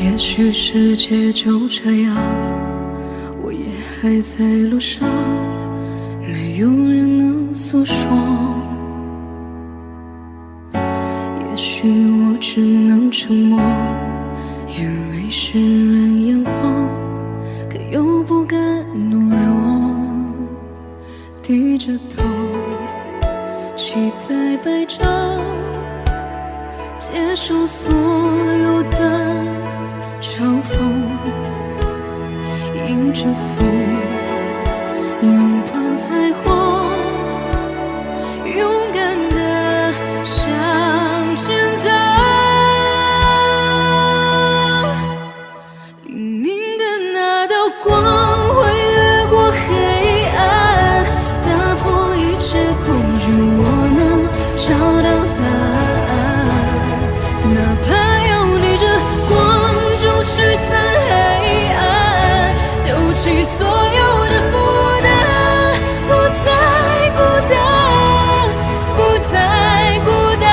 也许世界就这样，我也还在路上，没有人能诉说。也许我只能沉默，眼泪湿润眼眶，可又不敢懦弱，低着头，期待白昼，接受所有的嘲讽，迎着风，拥抱彩虹，勇敢地向前走。黎明的那道光会越过黑暗，打破一切恐惧，我能找到答案。哪怕要逆着光就驱散黑暗，丢弃所有的负担，不再孤单，不再孤单。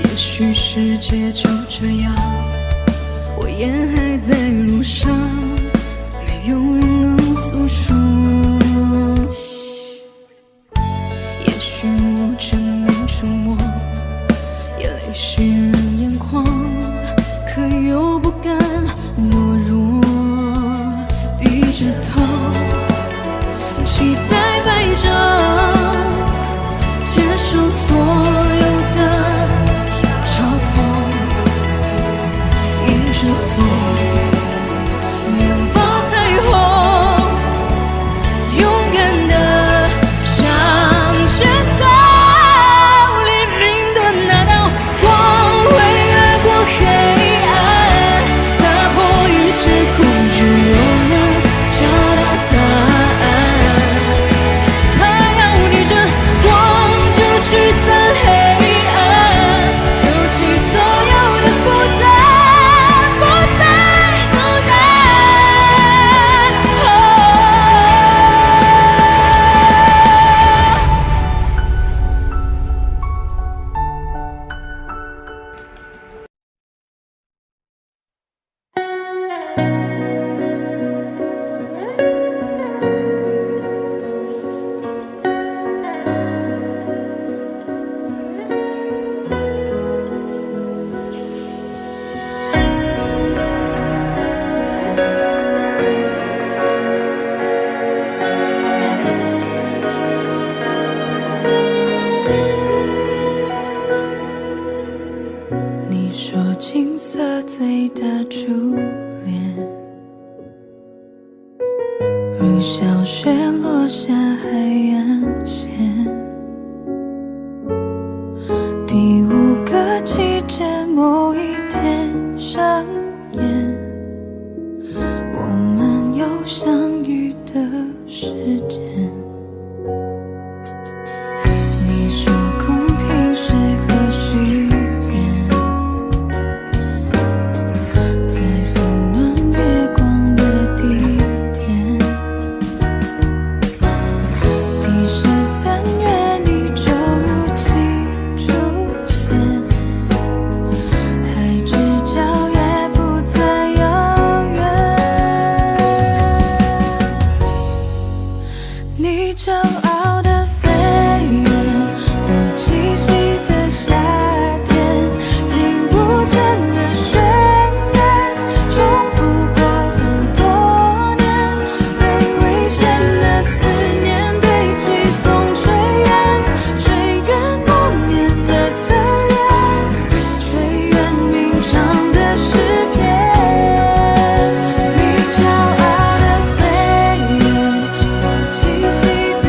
也许世界就这样，我也还在路上，没有人能诉说。也许我只能沉默，眼泪湿润眼眶，可又不敢懦弱，低着头，期待白昼，接受所有的嘲讽，迎着风，拥抱彩虹，勇敢地向前走。黎明的那道光会越过黑暗，打破一切恐惧，我能找到答案。怕要逆着光就驱散黑暗，丢弃所有的负担，不再孤单。你说金色最大初恋，如小雪落下海岸线，第5个季节某一天上演，我们有相遇的时间。你说公平是和许愿，在温暖月光的地点，第13月你就如期出现，海之角也不再遥远。你骄傲的飞远，我栖息的夏天，听不见的宣言，重复过很多年，被危险的思念堆积，风吹远，吹远诺言的侧脸，吹远鸣唱的诗篇。你骄傲的飞远，我栖息的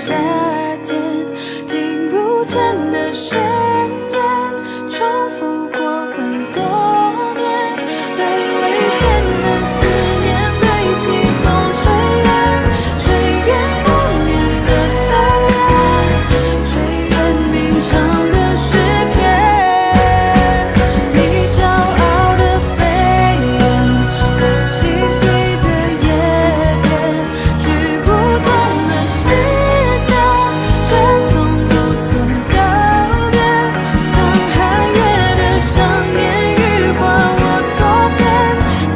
夏天，听不见的宣言，重复过很多年，被危险的思念堆积，风吹远，吹远不眠的侧脸，吹远鸣唱的诗篇。你骄傲的飞远，我栖息的叶片，去不同的世界，却从不曾告别。沧海月的想念，余化我昨天，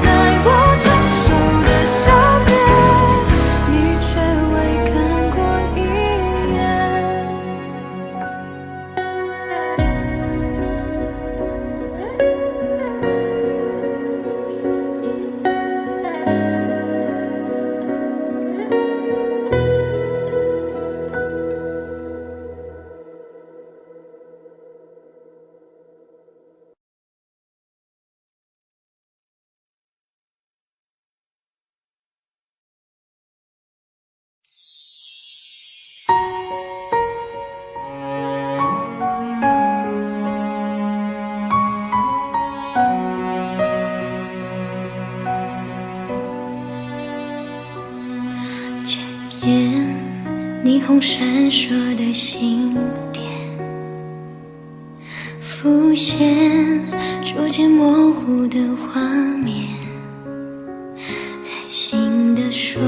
在我成熟的笑脸，你却未看过一眼。千言霓虹闪烁的星点，浮现逐渐模糊的画面，任性的说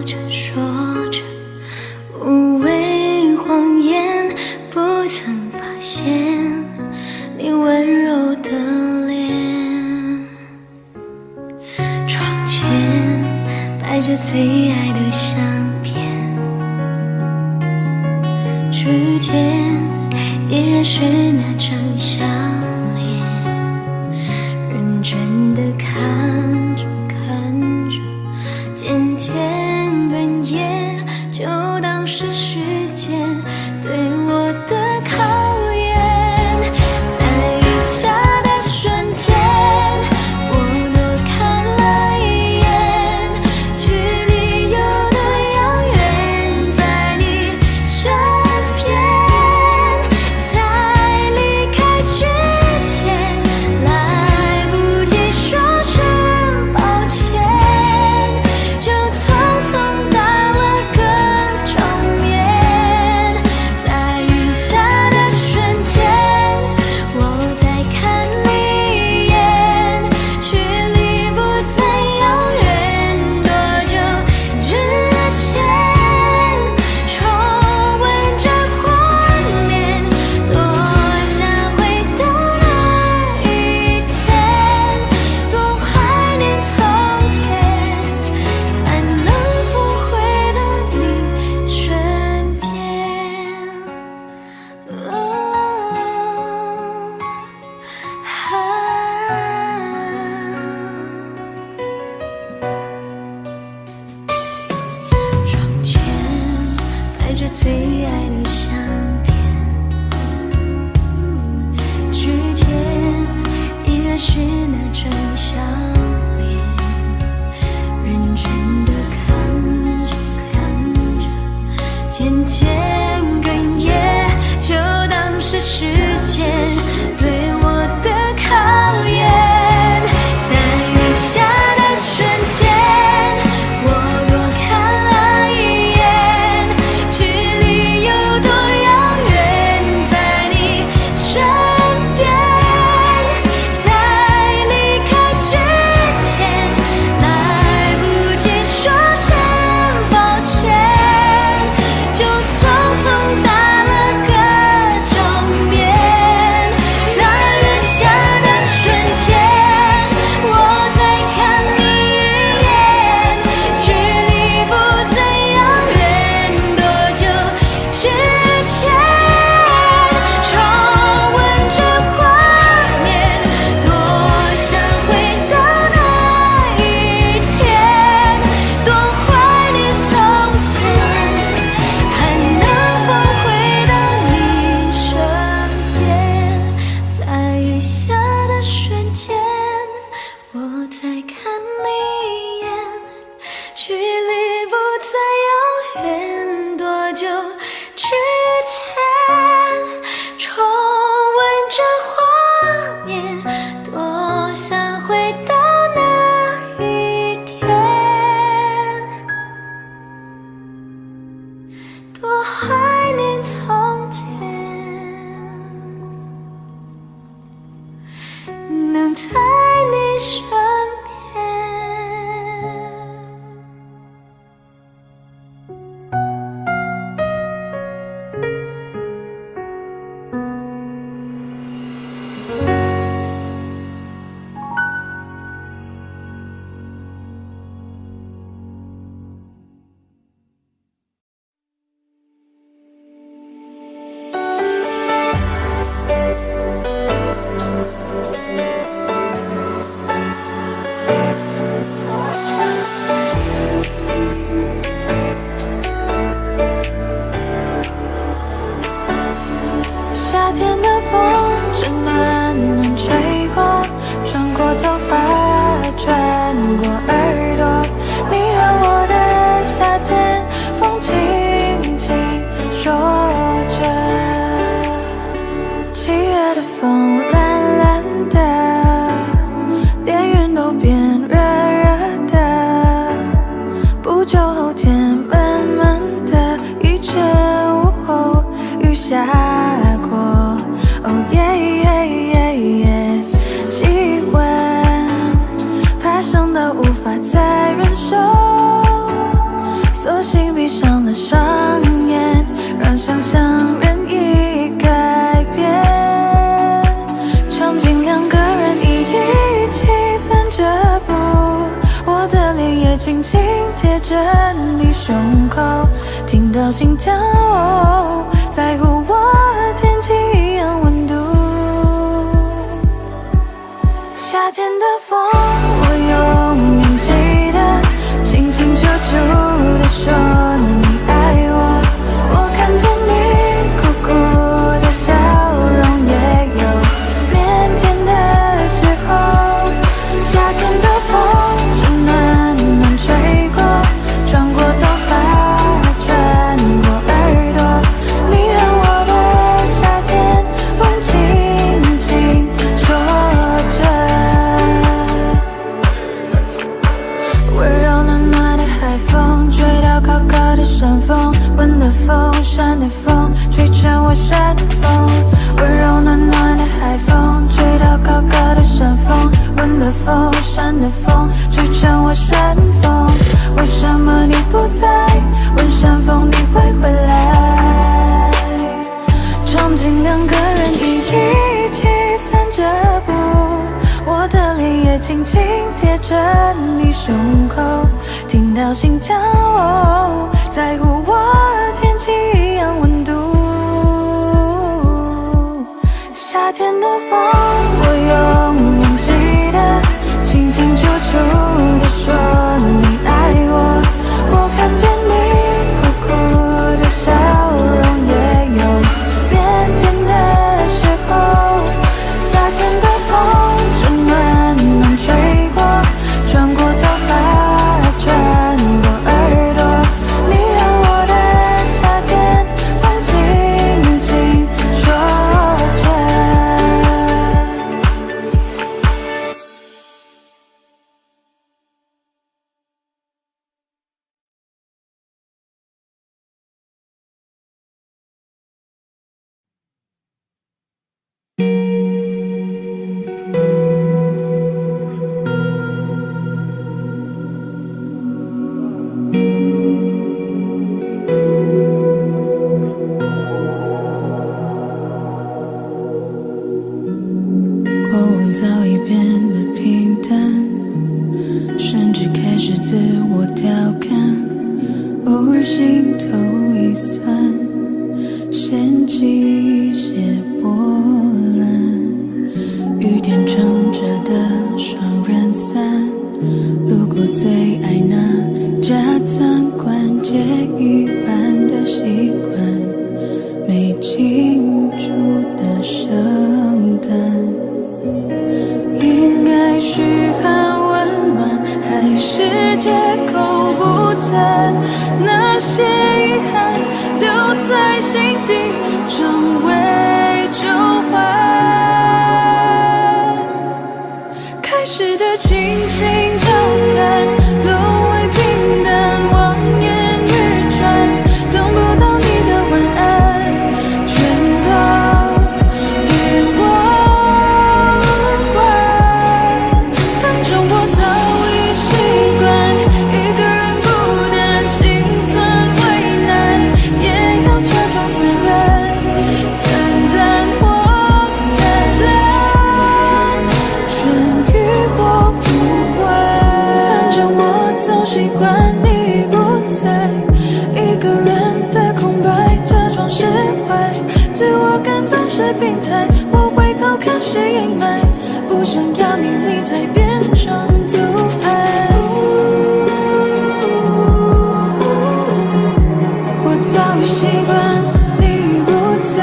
着说着，无谓谎言，不曾发现你温柔的脸。窗前摆着最爱的相片，指尖依然是那张笑脸，认真的看着看着，渐渐哽咽，就当是时间对我的考验。在雨下的瞬间，我多看了一眼，距离有多遥远，在你身边。在离开之前，来不及说声抱歉，就匆匆打了个照面。在雨下的瞬间，我再看你一眼，距离不再遥远，多久之前，重温这画面，多想回到那一天，多怀念从前，还能否回到你身边？窗前摆着最爱的相片，指尖依然是那张笑脸，认真的看着看着，渐渐哽咽，就当是时间对我的考验。在雨下的瞬间，我多看了一眼，距离有多遥远，在你身边。在离开之前，来不及说声抱歉，就匆匆打了个照面。在雨下的瞬间，我再看你一眼，距离不再遥远，多久之前，重温这画面，多想回到那一天，多怀念从前，还能否回到你身边？在雨下的瞬间，我再看你一眼，距离不再遥远，多久之前，重温这画面，多想回到那一天，多怀念从前，能在你身边。夏天的风正暖暖吹过，穿过头发，穿过耳朵。你和我的夏天，风轻轻说着。7月的风蓝蓝的，连云都变热热的。不久后天闷闷的，一阵午后雨下。哦耶，气温爬升到无法再忍受，索性闭上了双眼，让想象任意改变。场景两个人一起散着步，我的脸也轻轻贴着你胸口，听到心跳，在乎我天气一样温度。夏天的风，我永远记得，清清楚楚地说你爱我。我看见你苦苦的笑容，也有腼腆的时候。夏天的风正暖暖吹过，穿过头发，穿过耳朵。你和我的夏天，风轻轻说着。温柔暖暖的海风，吹到高高的山峰，温的风，山的风，吹成我山峰。温柔暖暖的海风，吹到高高的山峰，温的风，山的风，吹成我山峰。为什么你不在？问山峰你会回来？场景两个人一起散着步，我的脸也轻轻贴着你胸口，听到心跳，在乎我天气一样温度。夏天的风，我永远记得，清清楚楚地说你爱我。我看见你苦苦的笑容，也有腼腆的时候。夏天的风正暖暖吹过，穿过头发，穿过耳朵。你和我的夏天，风轻轻说着。过往早已变得平淡，甚至开始自我调侃，偶尔心头一酸，掀起一些波澜。雨天撑着的双人伞，路过最爱那家餐馆，戒一般的习惯，没庆祝的圣诞。应该嘘寒问暖，还是借口不谈？那些遗憾留在心底终为旧欢。开始的轻轻交谈，沦为平淡，望眼欲穿，等不到你的晚安，全都与我无关。反正我早已习惯一个人孤单，心酸为难，也要假装自然，惨淡或灿烂，全与我无关。反正我早习惯你不在，一个人的空白，假装释怀，自我感动是病态，我回头看是阴霾，不想要你离在变成阻碍。我早已习惯你不在，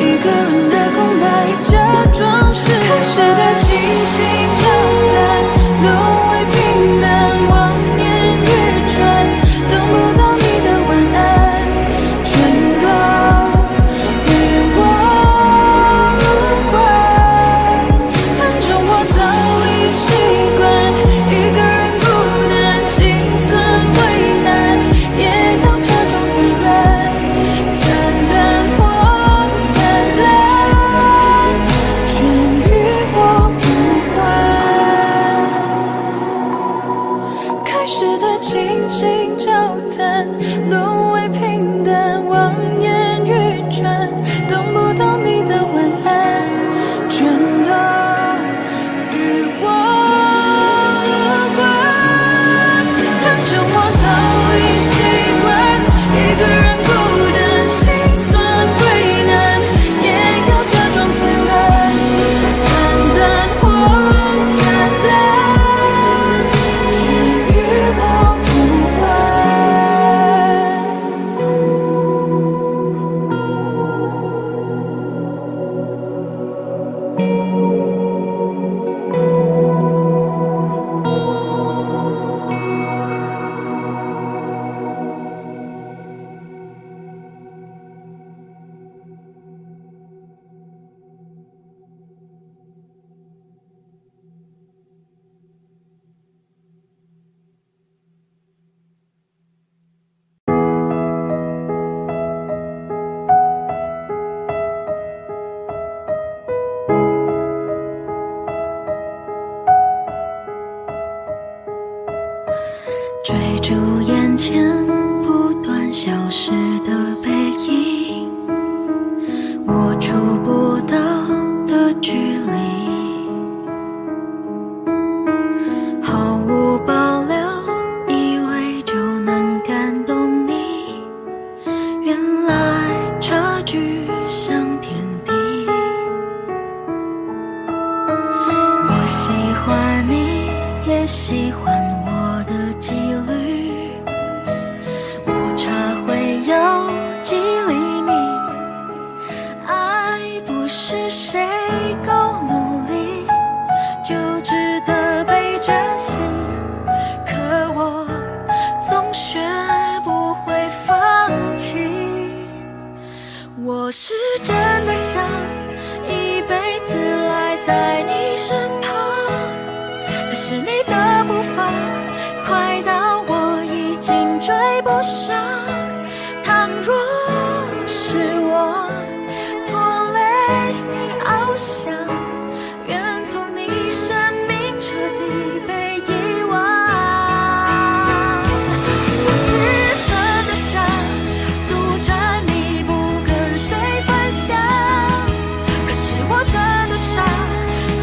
一个人的空白，假装是开始的轻轻交谈，沦为平淡，望眼欲穿，等不到你的晚安，全都与我无关。反正我早已习惯一个人孤单，心酸为难，也要假装自然，惨淡或灿烂，全与我无关。开始的轻轻交谈，沦为平淡，望眼欲穿，等不到你的晚安，全都与我无关。反正我早已习惯一个人孤单，心酸为难，也要假装自然，惨淡或灿烂，全与我无关。追逐眼前不断消失的背影，我触不到的距离，毫无保留，以为就能感动你，原来差距像天地。我喜欢你，也喜欢我的纪律，误差会有几厘米，爱不是谁够努力就值得被珍惜，可我总学不会放弃。我是真的想一辈子赖在你身旁，可是你的步伐快到我已经追不上，倘若是我拖累你翱翔，愿从你生命彻底被遗忘。我是真的想独占你不跟谁分享，可是我真的傻，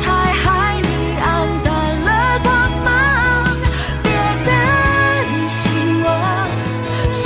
才害你黯淡了光芒。别担心我，是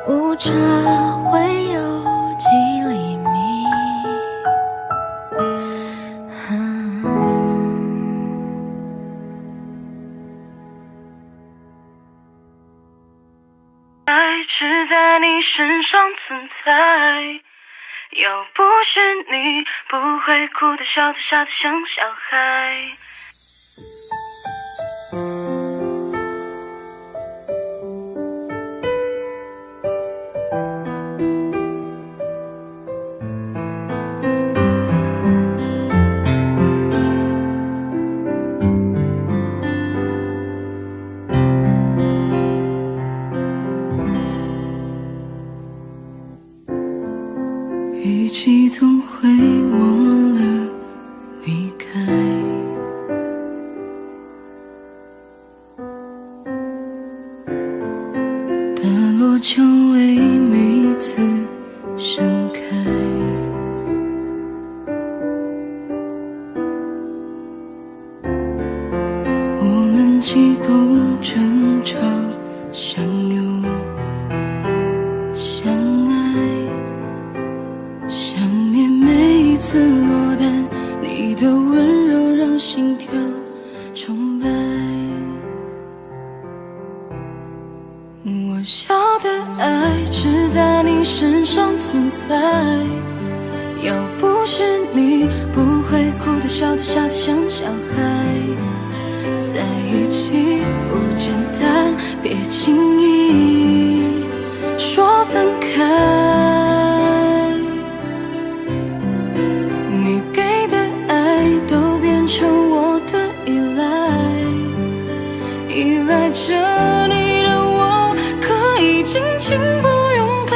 误差会有几厘米。爱只在你身上存在，要不是你，不会哭的笑的傻的像小孩。语气总会忘了离开，大落蔷薇每次盛开，我们激动争吵相拥相爱，想念每一次落单，你的温柔让心跳崇拜。我要的爱只在你身上存在，要不是你，不会哭的笑的傻的像小孩。在一起不简单，别轻易说分开。你给的爱都变成我的依赖，依赖着你的我可以尽情不勇敢，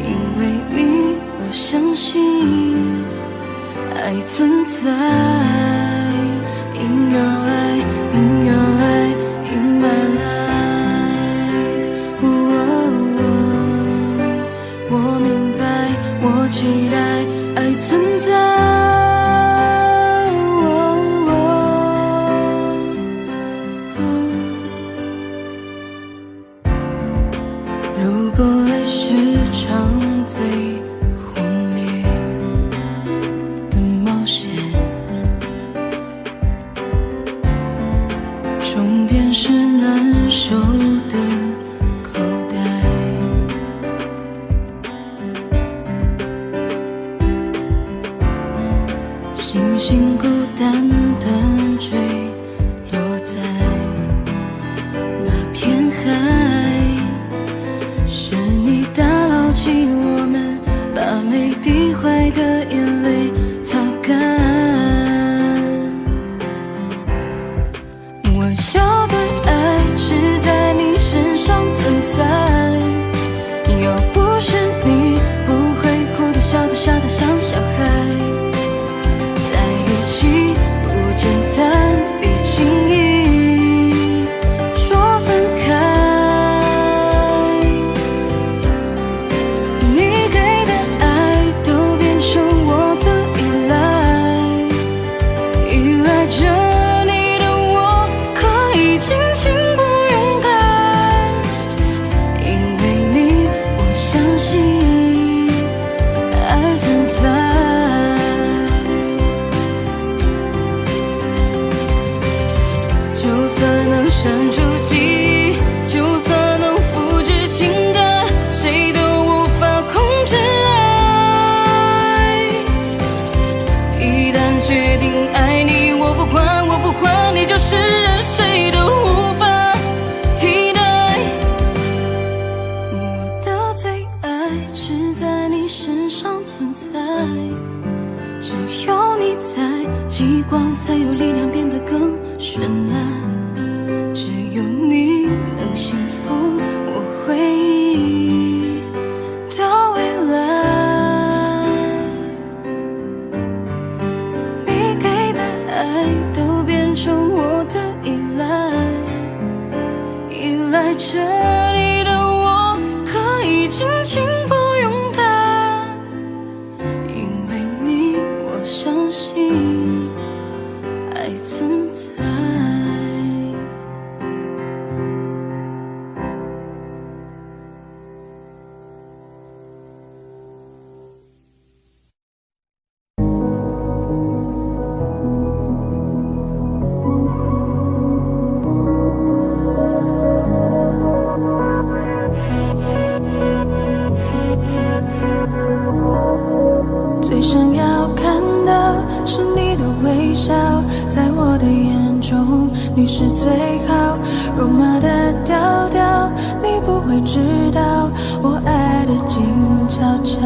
因为你我相信爱存在。In your eye, in your eye, in my life. 我明白，我期待爱存在。如果爱是场最轰烈的冒险，终点是难受的口袋，星星孤单单坠落在那片海，是你打捞起我们，把每滴坏的眼泪擦干。我要的爱只在你身上存在，要不是你，不会哭的笑的傻的像小孩。在一起不简单，别轻易说分开。你给的爱都变成我的依赖，依赖着尽情不勇敢，因为你我相信爱存在。就算能删除记忆，就算能复制情感，谁都无法控制爱。一旦决定爱你，我不管我不管，你就是任谁都无法替代。我的最爱只在你身上存在，只有你在，极光才有力量变得更绚烂。只有你能幸福我回忆的未来。你给的爱都变成我的依赖，依赖着你的我可以尽情不勇敢，因为你我相信爱存在。最想要看到是你的微笑，在我的眼中你是最好。肉麻的调调，你不会知道我爱的静悄悄。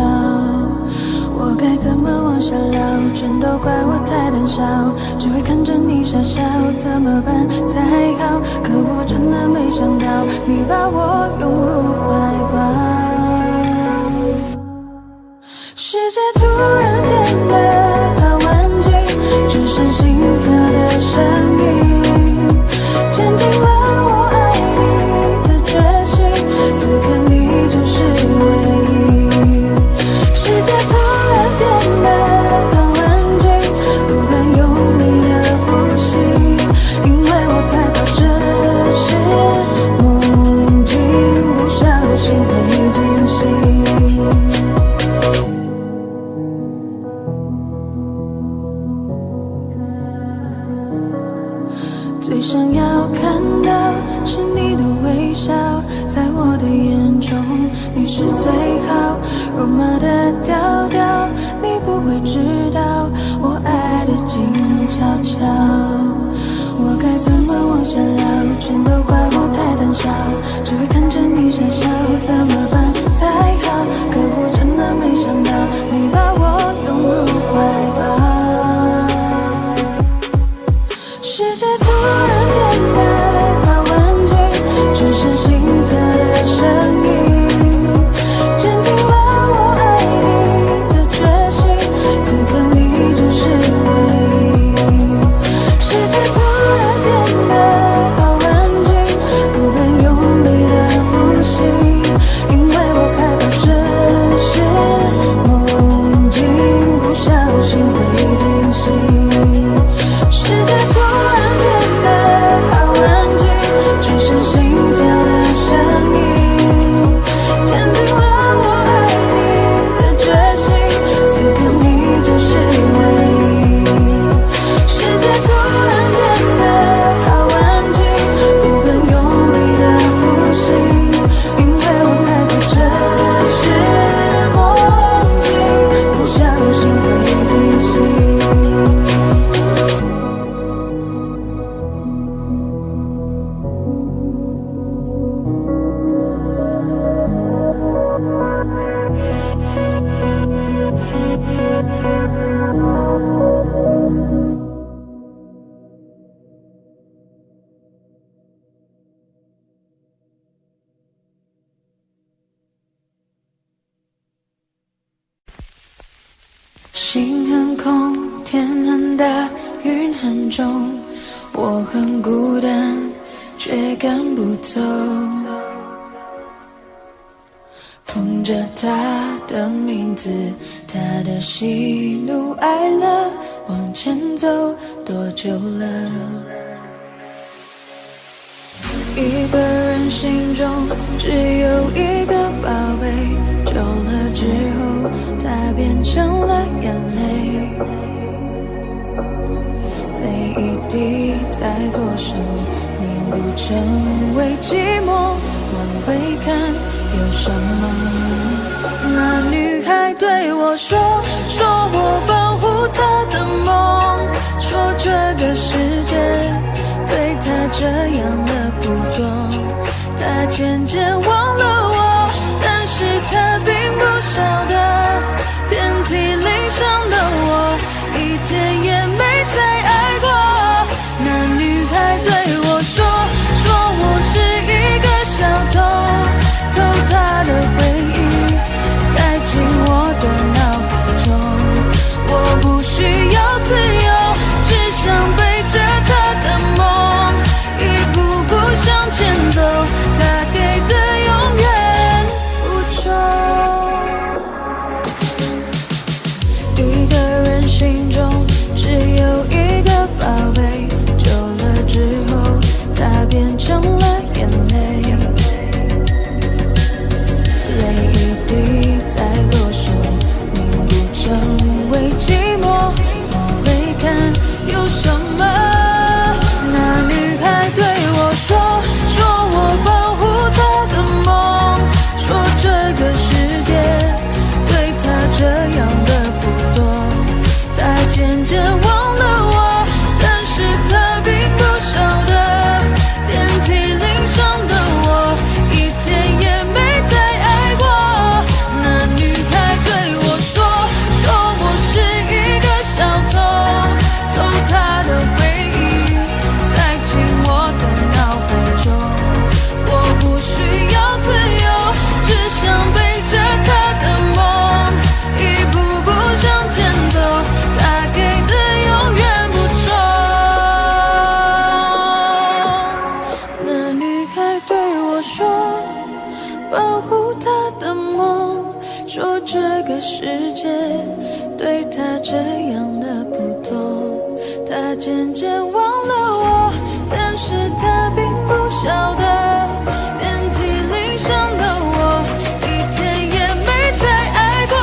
我该怎么往下聊？全都怪我太胆小，只会看着你傻笑，怎么办才好？可我真的没想到，你把我拥入怀抱。世界突然变得好安静，只剩心跳的声音，坚定了我爱你的决心，此刻你就是唯一。世界突然变得好安静，不敢用力的呼吸，因为我害怕这是梦境，不小心会惊醒。最想要看到是你的微笑，在我的眼中你是最好。肉麻的调调，你不会知道我爱的静悄悄。我该怎么往下聊？全都怪我太胆小，只会看着你傻笑，怎么办才好？可我真的没想到，你把我拥入怀抱。世界突然变得好安静，只剩心跳的声音，坚定了我爱你的决心，此刻你就是唯一。世界突然变得好安静，不敢用力的呼吸，因为我害怕这是梦境，不小心会惊醒。世界突然变得好安静，只剩心跳的声音，坚定了我爱你的决心，此刻你就是唯一。世界突然变得好安静，不敢用力的呼吸，因为我害怕这是梦境，不小心会惊醒。心很空，天很大，云很重，我很孤单，却赶不走。捧着他的名字，他的喜怒哀乐，往前走多久了？一个人心中只有一个宝贝，久了之后，它变成了眼泪，泪一滴在左手凝固成为寂寞，往回看有什么？那女孩对我说我保护她的梦，说这个世界对她这样的不多，她渐渐忘了我，但是她并不晓得，遍体鳞伤的我，一天也没再爱过。那女孩对我说我是一个小偷，偷她的回忆，塞进我的脑海中。我不需要自由，只想背着她的梦，一步步向前走，她给的永远不重。一个人心中只有一个宝贝，久了之后，它变成了眼泪，泪保护他的梦，说这个世界对他这样的不同。他渐渐忘了我，但是他并不晓得，遍体鳞伤的我，一天也没再爱过。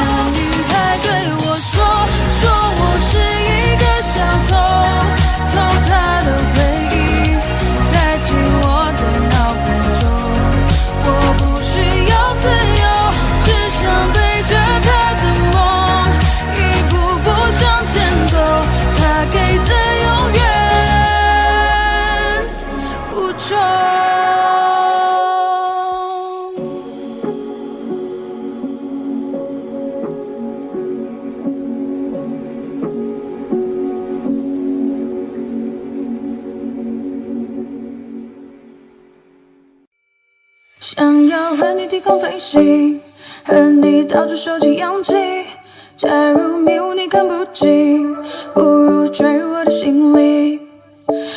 那女孩对我说，我是一个小偷，偷她的回忆，塞进我的脑海中。我不需要自由，只想背着她的梦，一步步向前走。她给的永远不重。想要和你低空飞行，和你到处收集氧气。假如迷雾你看不清，不如坠入我的心里。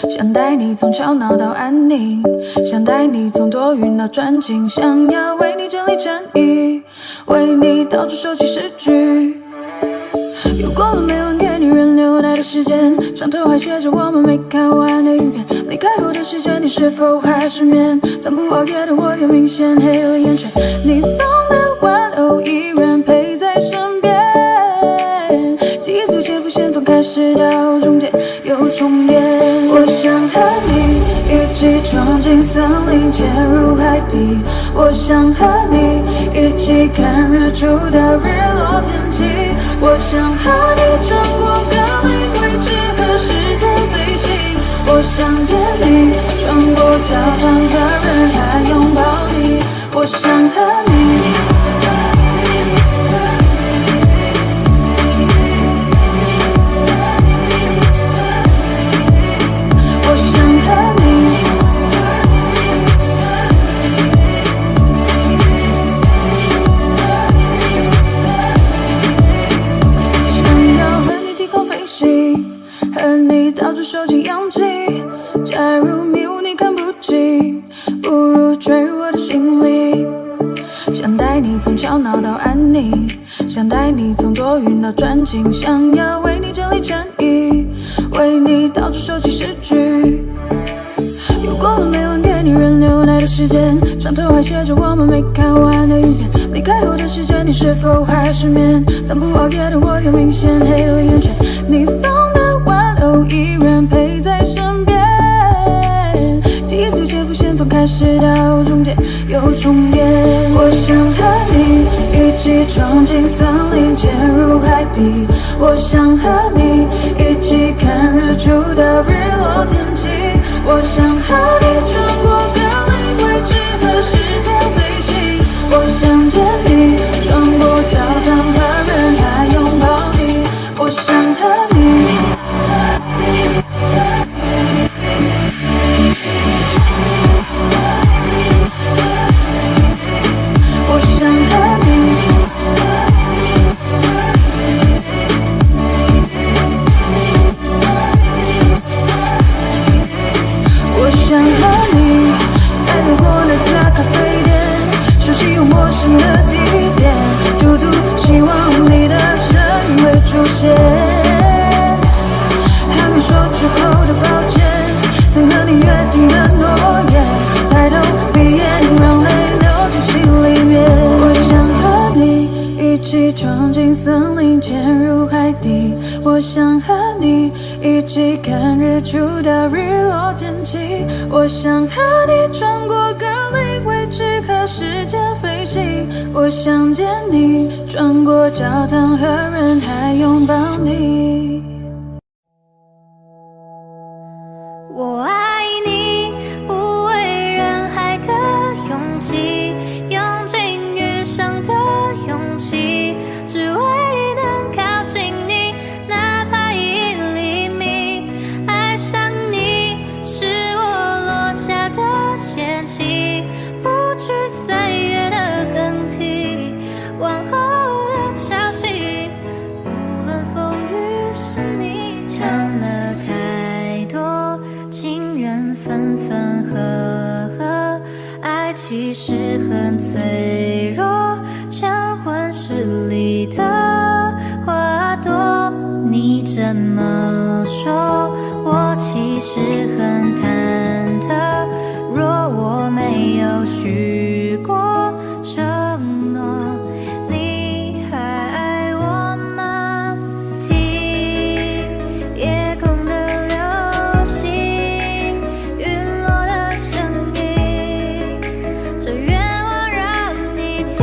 想带你从吵闹到安宁，想带你从多云到专情。想要为你整理诚意，为你到处收集诗句。又过了每晚给你人流奶的时间，上头还写着我们没看完的影片。离开后的时间，你是否还失眠？暂不熬夜的我又明显黑了眼圈。你送的玩偶依然陪在身边，记忆逐渐浮现，从开始到终点又重演。我想和你一起闯进森林，潜入海底。我想和你一起看日出到日落天气。我想和你穿过各类位置和时间飞行。我想见你，穿过教堂和人海拥抱你。我想和你。和你到处收集氧气。假如迷雾你看不清，不如坠入我的心里。想带你从吵闹到安宁，想带你从多云到专情。想要为你整理诚意，为你到处收集诗句。又过了每晚给你人流奶的时间，上头还写着我们没看完的影片。离开后的时间，你是否还失眠？暂不熬夜的我又明显黑了眼圈。你送的玩偶依然陪在身边，记忆逐渐浮现，从开始到终点又重演。我想和你一起闯进森林，潜入海底。我想和你一起看日出到日落天气。我想和你穿过各类位置和时间飞行。我想见你，穿过教堂和人海拥抱你。我想和你。我想和你。我想和你，在路过那家咖啡店，熟悉又陌生的地点，တူတူ希望你的身影会出现。还没说出口的抱歉，曾和你约定的诺言，抬头闭眼让泪流进心里面。我想和你一起闯进森林，潜入海底。我想和你一起看日出到日落天气。我想和你穿过各类位置和时间飞行。我想见你，穿过教堂和人海拥抱你。我爱你，无畏人海的拥挤，用尽余生的勇气，只为能靠近你，哪怕1厘米。爱上你，是我落下的陷阱，不惧岁月的更替，往后的潮起，无论风雨是很脆弱，像温室里的花朵。你这么说，我其实很忐忑。若我没有许过承诺，你还爱我吗？听夜空的流星，陨落的声音，这愿望让你听。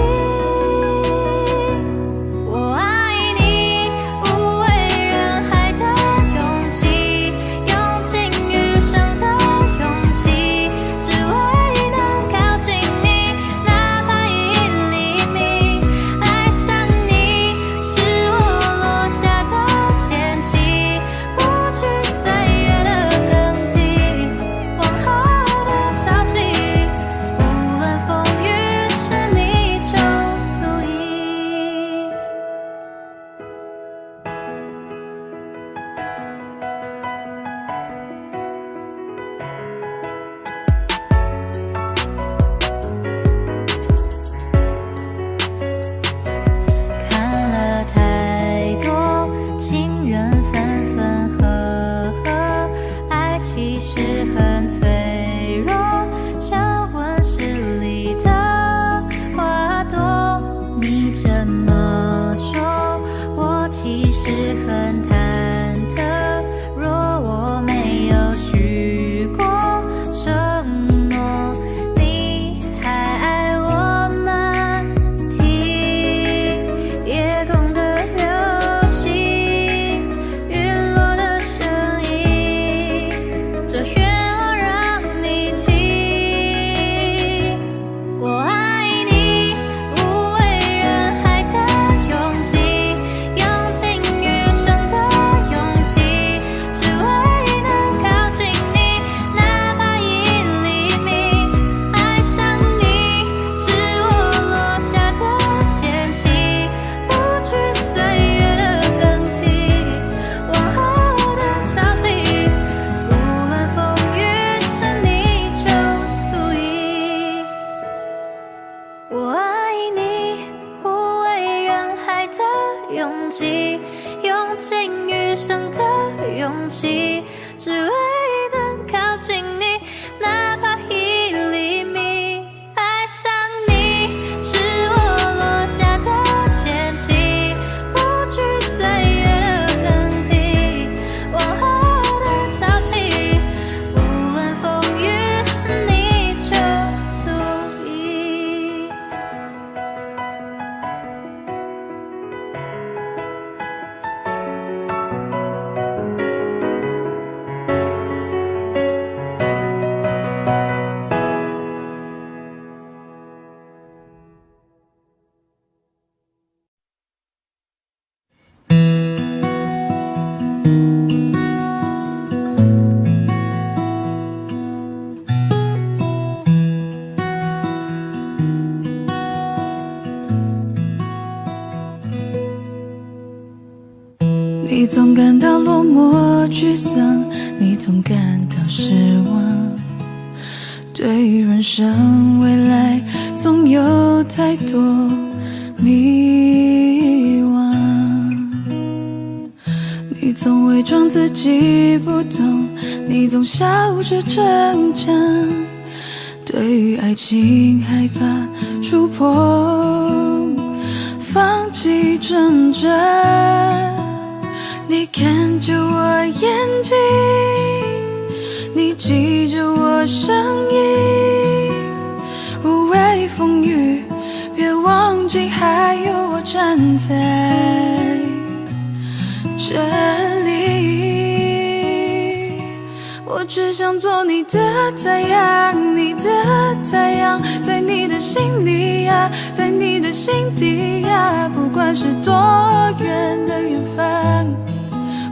我爱你，无畏人海的勇气，用尽余生的勇气，只为能靠近你，哪怕1厘米。爱上你，是我落下的陷阱，不惧岁月的更替，往后的潮汐，无论风雨，是你就足矣。看了太多情人分分合合，爱其实很脆弱，像温室里的花朵。你这么说，我其实很忐忑。若我没有许过承诺，你还爱我吗？听夜空的流星，陨落的声音，这愿望让你听。我爱你，无畏人海的勇气，用尽余生的勇气，只为能靠近你，哪怕1厘米。爱上你，是我落下的陷阱，不惧岁月的更替，往后的潮汐，无论风雨，是你就足矣。我爱你，无畏人海的勇气，用尽余生的勇气，只为能靠近你，哪怕1厘米。爱上你，是我落下的陷阱，不惧岁月的更替，往后的潮汐，无论风雨，是你就足矣。你总感到落寞沮丧，你总感到失望，对于人生未来总有太多迷惘。你总伪装自己不懂，你总笑着逞强，对于爱情害怕触碰，放弃挣扎。你看着我眼睛，你记着我声音，无畏风雨，别忘记还有我站在这里。我只想做你的太阳，你的太阳，在你的心里呀，在你的心底呀，不管是多远的远方，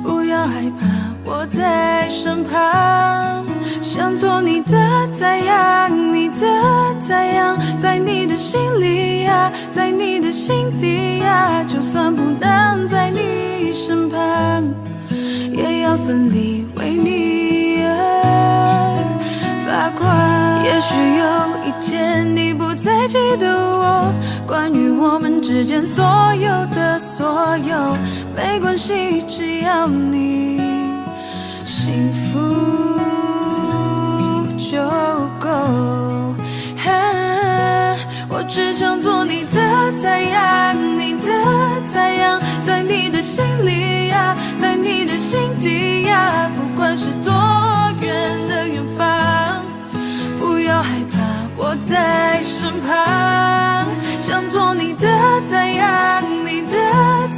不要害怕，我在身旁。想做你的太阳，你的太阳，在你的心里呀，在你的心底呀，就算不能在你身旁，也要奋力为你而发光。也许有一天现你不再记得我，关于我们之间所有的所有，没关系，只要你幸福就够。我只想做你的太阳，你的太阳，在你的心里呀，在你的心底呀，不管是多远的远方，不要害怕，我在身旁。想做你的太阳，你的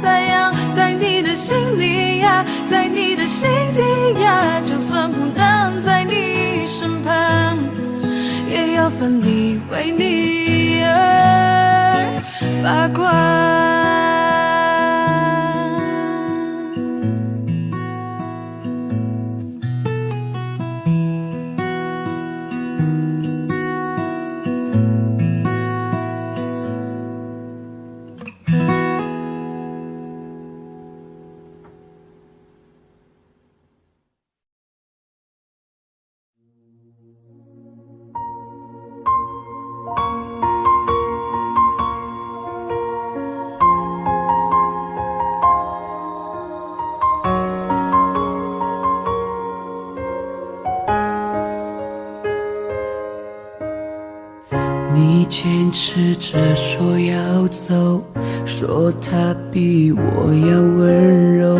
太阳，在你的心里呀，在你的心底呀，就算不能在你身旁，也要奋力为你而发光。你坚持着说要走，说他比我要温柔，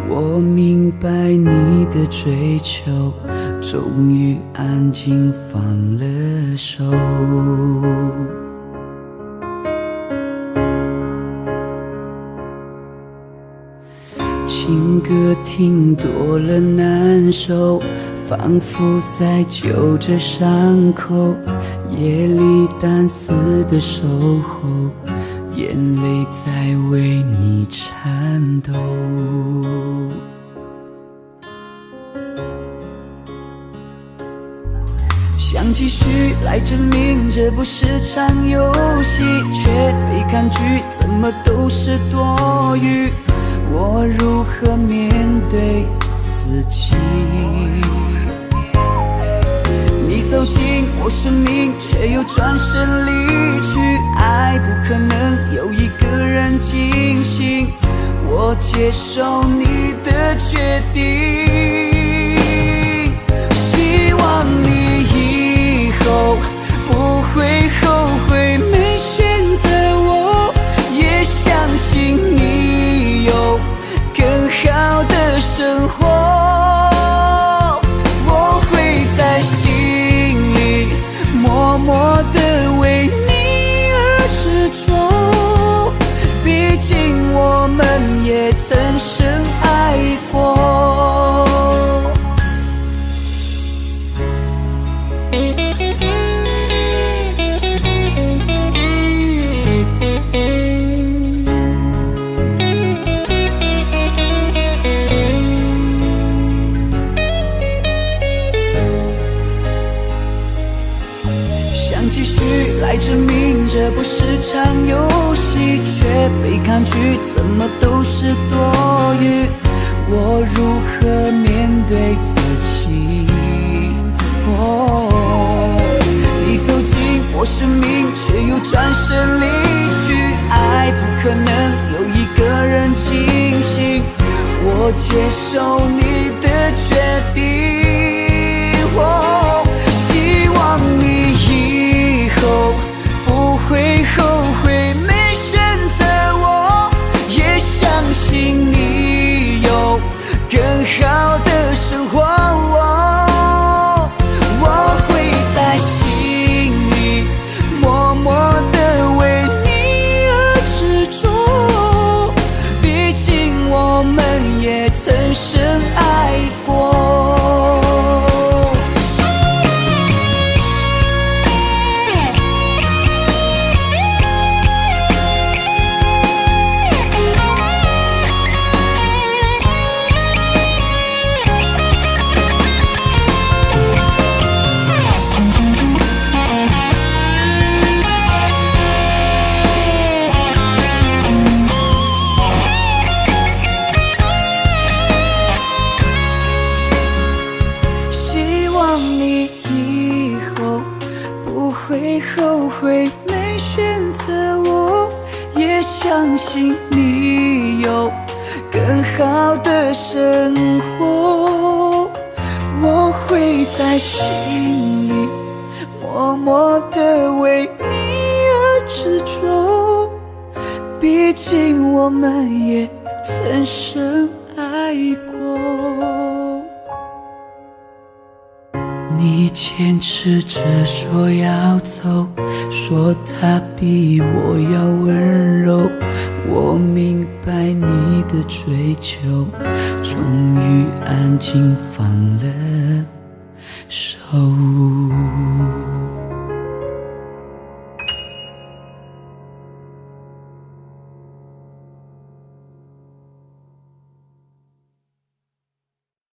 我明白你的追求，终于安静放了手。情歌听多了难受，仿佛在揪着伤口，夜里单丝的守候，眼泪在为你颤抖。想继续来证明这不是场游戏，却被抗拒，怎么都是多余，我如何面对自己？你走进我生命，却又转身离去，爱不可能有一个人进行，我接受你的决定。希望你以后不会后悔没选择我，也相信你有更好的生活，我会在心里默默地为你而执着，毕竟我们也曾深爱过。继续来证明这不是场游戏，却被抗拒，怎么都是多余，我如何面对自己？你走进我生命，却又转身离去，爱不可能有一个人进行，我接受你的决定。希望你以后不会后悔没选择我，也相信你有更好的生活，我会在心里默默地为你而执着，毕竟我们也曾深爱过。的我，也相信你有更好的生活。我会在心里默默地为你而执着，毕竟我们也曾深爱过。你坚持着说要走，说他比我要温柔，我明白你的追求，终于安静放了手。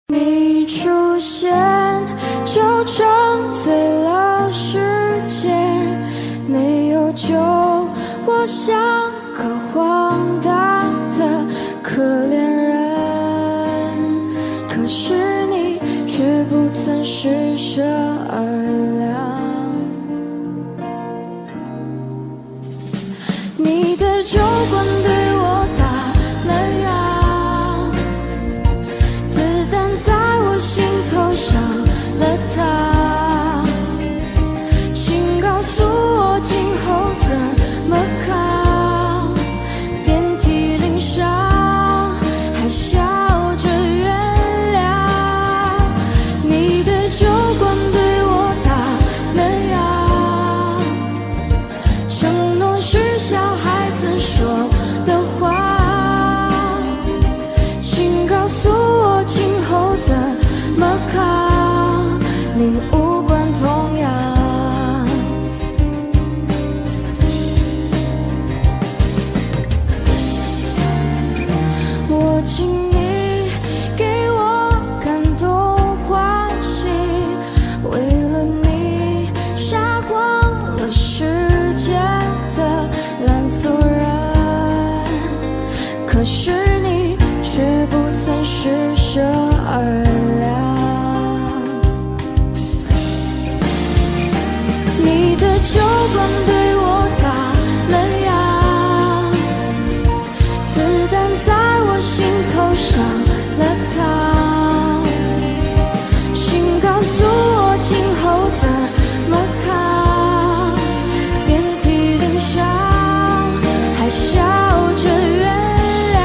你出现就沉醉了世界，没有救我像个荒诞的可怜人，可是你却不曾施舍而凉。你的酒馆对我打了烊，子弹在我心头上了膛，请告诉我今后怎么扛，遍体鳞伤还笑着原谅。你的酒馆对我打了烊，承诺是小孩子说的话，请告诉我今后怎么扛，你无关痛痒。我敬你给我感动欢喜，为了你杀光了世界的烂俗人，可是你却不曾施舍而凉。你的酒馆对我打了烊，子弹在我心头上了膛，请告诉我今后怎么扛，遍体鳞伤还笑着原谅。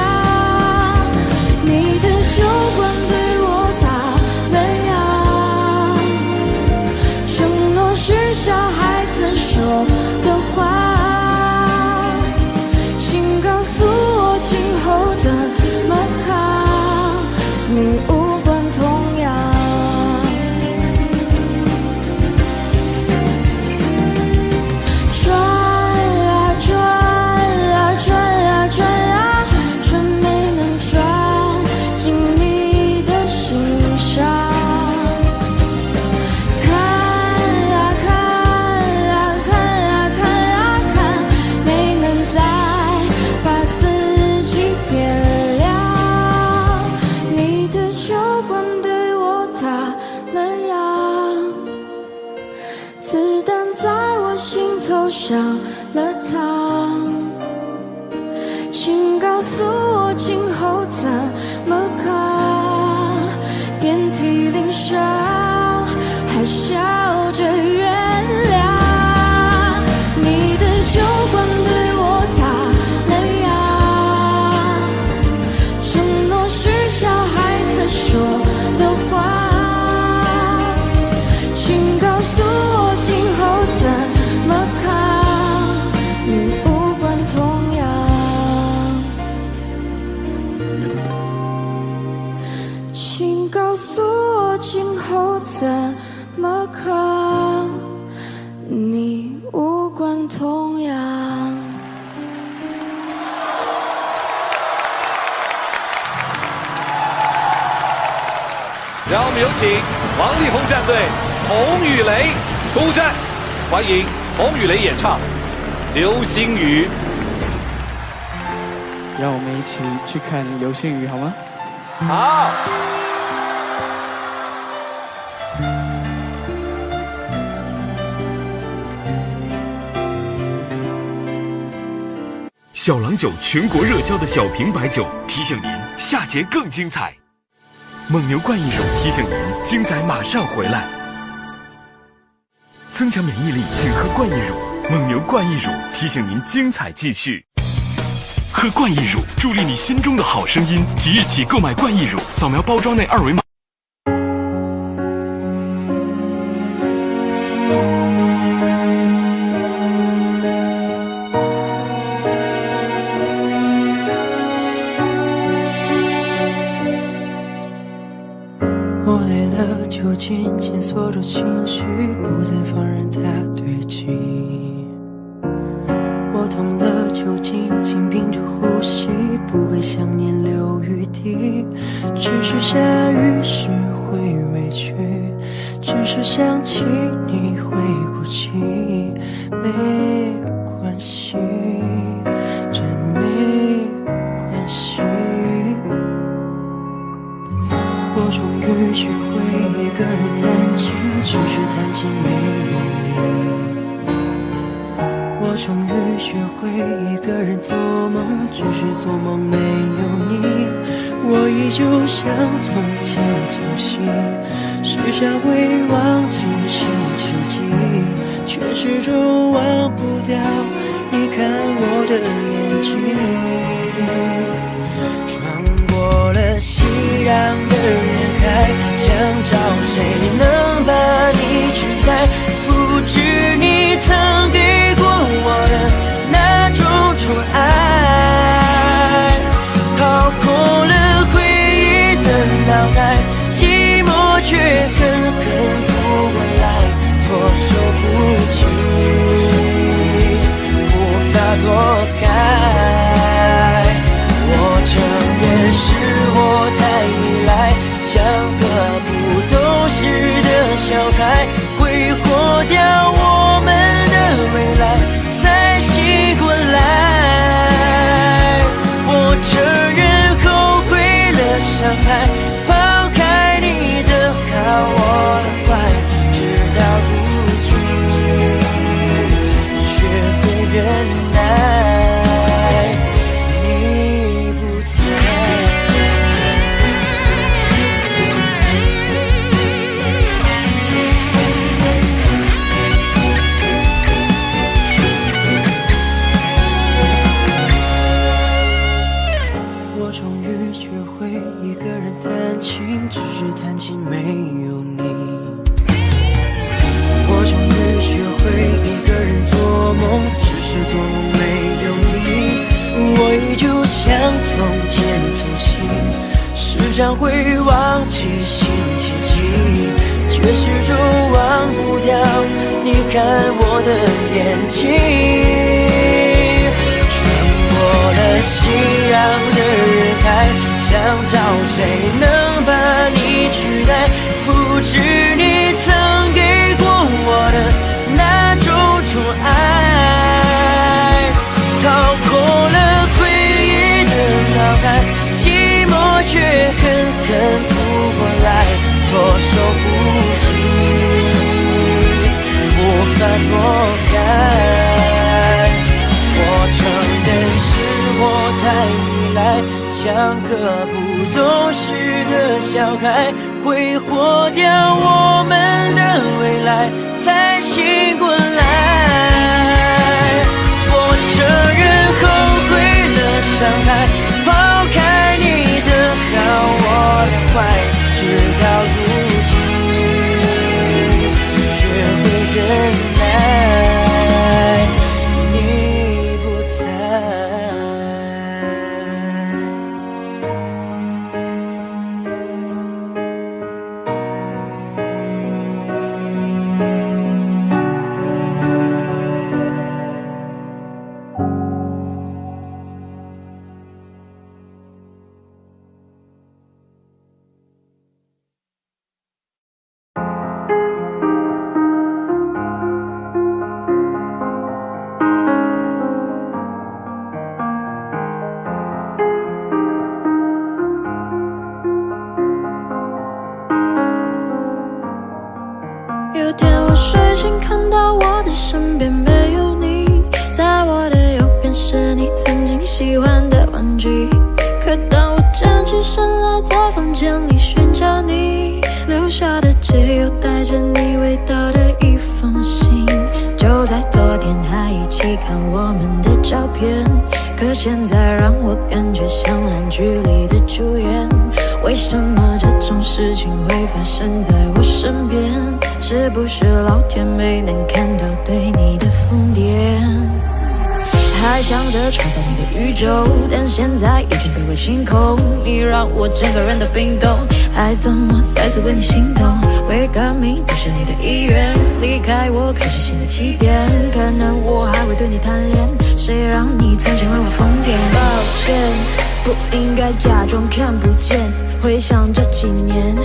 你的酒馆对我打了烊，承诺是小孩子说的话，请告诉我今后怎么扛，你无关痛痒。转啊转啊转啊转啊转，没能转进你的心上。看啊看啊看啊看啊看，没能再把自己点亮。你的酒馆对我打了烊，子弹在我心头上了膛，请告诉我今后怎么扛，遍体鳞伤还笑着原谅。你的酒馆对我打了烊，承诺是小孩子说的话，请告诉我今后怎么扛，你无关痛痒。请告诉我今后怎么扛，你无关痛痒。让我们有请王力宏战队洪宇雷出战，欢迎洪宇雷演唱《流星雨》。让我们一起去看流星雨好吗？好。小郎酒全国热销的小瓶白酒，提醒您下节更精彩。蒙牛冠益乳提醒您，精彩马上回来。增强免疫力，请喝冠益乳。蒙牛冠益乳提醒您，精彩继续。喝冠益乳，助力你心中的好声音。即日起购买冠益乳，扫描包装内二维码。我累了，就紧紧锁住情绪，不再放任它堆积。我痛了，就紧紧屏住呼吸，不给想念留余地。只是下雨时会委屈，只是想起你会哭泣。没关系，真没关系。我终于学会一个人弹琴，只是弹琴没有你。我终于学会一个人做梦，只是做梦没有你。我依旧像从前粗心，时常会忘记星期几，却始终忘不掉你看我的眼睛。穿过了熙攘的人海，想找谁能把你取代，复制你曾给过我的那种宠爱，逃过了回忆的脑袋，寂寞却狠狠扑过来，措手不及，无法躲开。我承认是我太依赖，像个不懂事的小孩，挥霍掉我们的未来，才醒过来。我承认后悔了伤害，抛开你的好我的坏，直到如今学会忍耐，你不在。我终于学会一个人弹琴，只是弹琴没有你。我终于学会一个人做梦，只是做梦没有你。我依旧像从前粗心，时常会忘记星期几，却始终忘不掉你看我的眼睛。穿过了熙攘的人海，想找谁能把你取代，复制你曾给过我的那种宠爱，逃过了回忆的脑袋，寂寞却狠狠扑过来，措手不及，无法躲开。我承认是我太依赖，像个不懂事的小孩，挥霍掉我们的未来，才醒过来。我承认后悔了伤害，抛开你的好我的坏，直到如今学会忍耐，你不在。有天我睡醒，看到我的身边没有你，在我的右边是你曾经经喜欢的玩具。可当我站起身来，在房间里寻找你，留下的只有带着你味道的一封信。就在昨天还一起看我们的照片，可现在让我感觉像烂剧里的主演。为什么这种事情会发生在我身边？是不是老天没能看到对你的疯癫？还想着创造你的宇宙，但现在已经被我清空。你让我整个人都冰冻，还怎么再次为你心动？为革命不是你的意愿，离开我开始新的起点。可能我还会对你贪恋，谁让你曾经为我疯癫？抱歉，不应该假装看不见。回想这几年，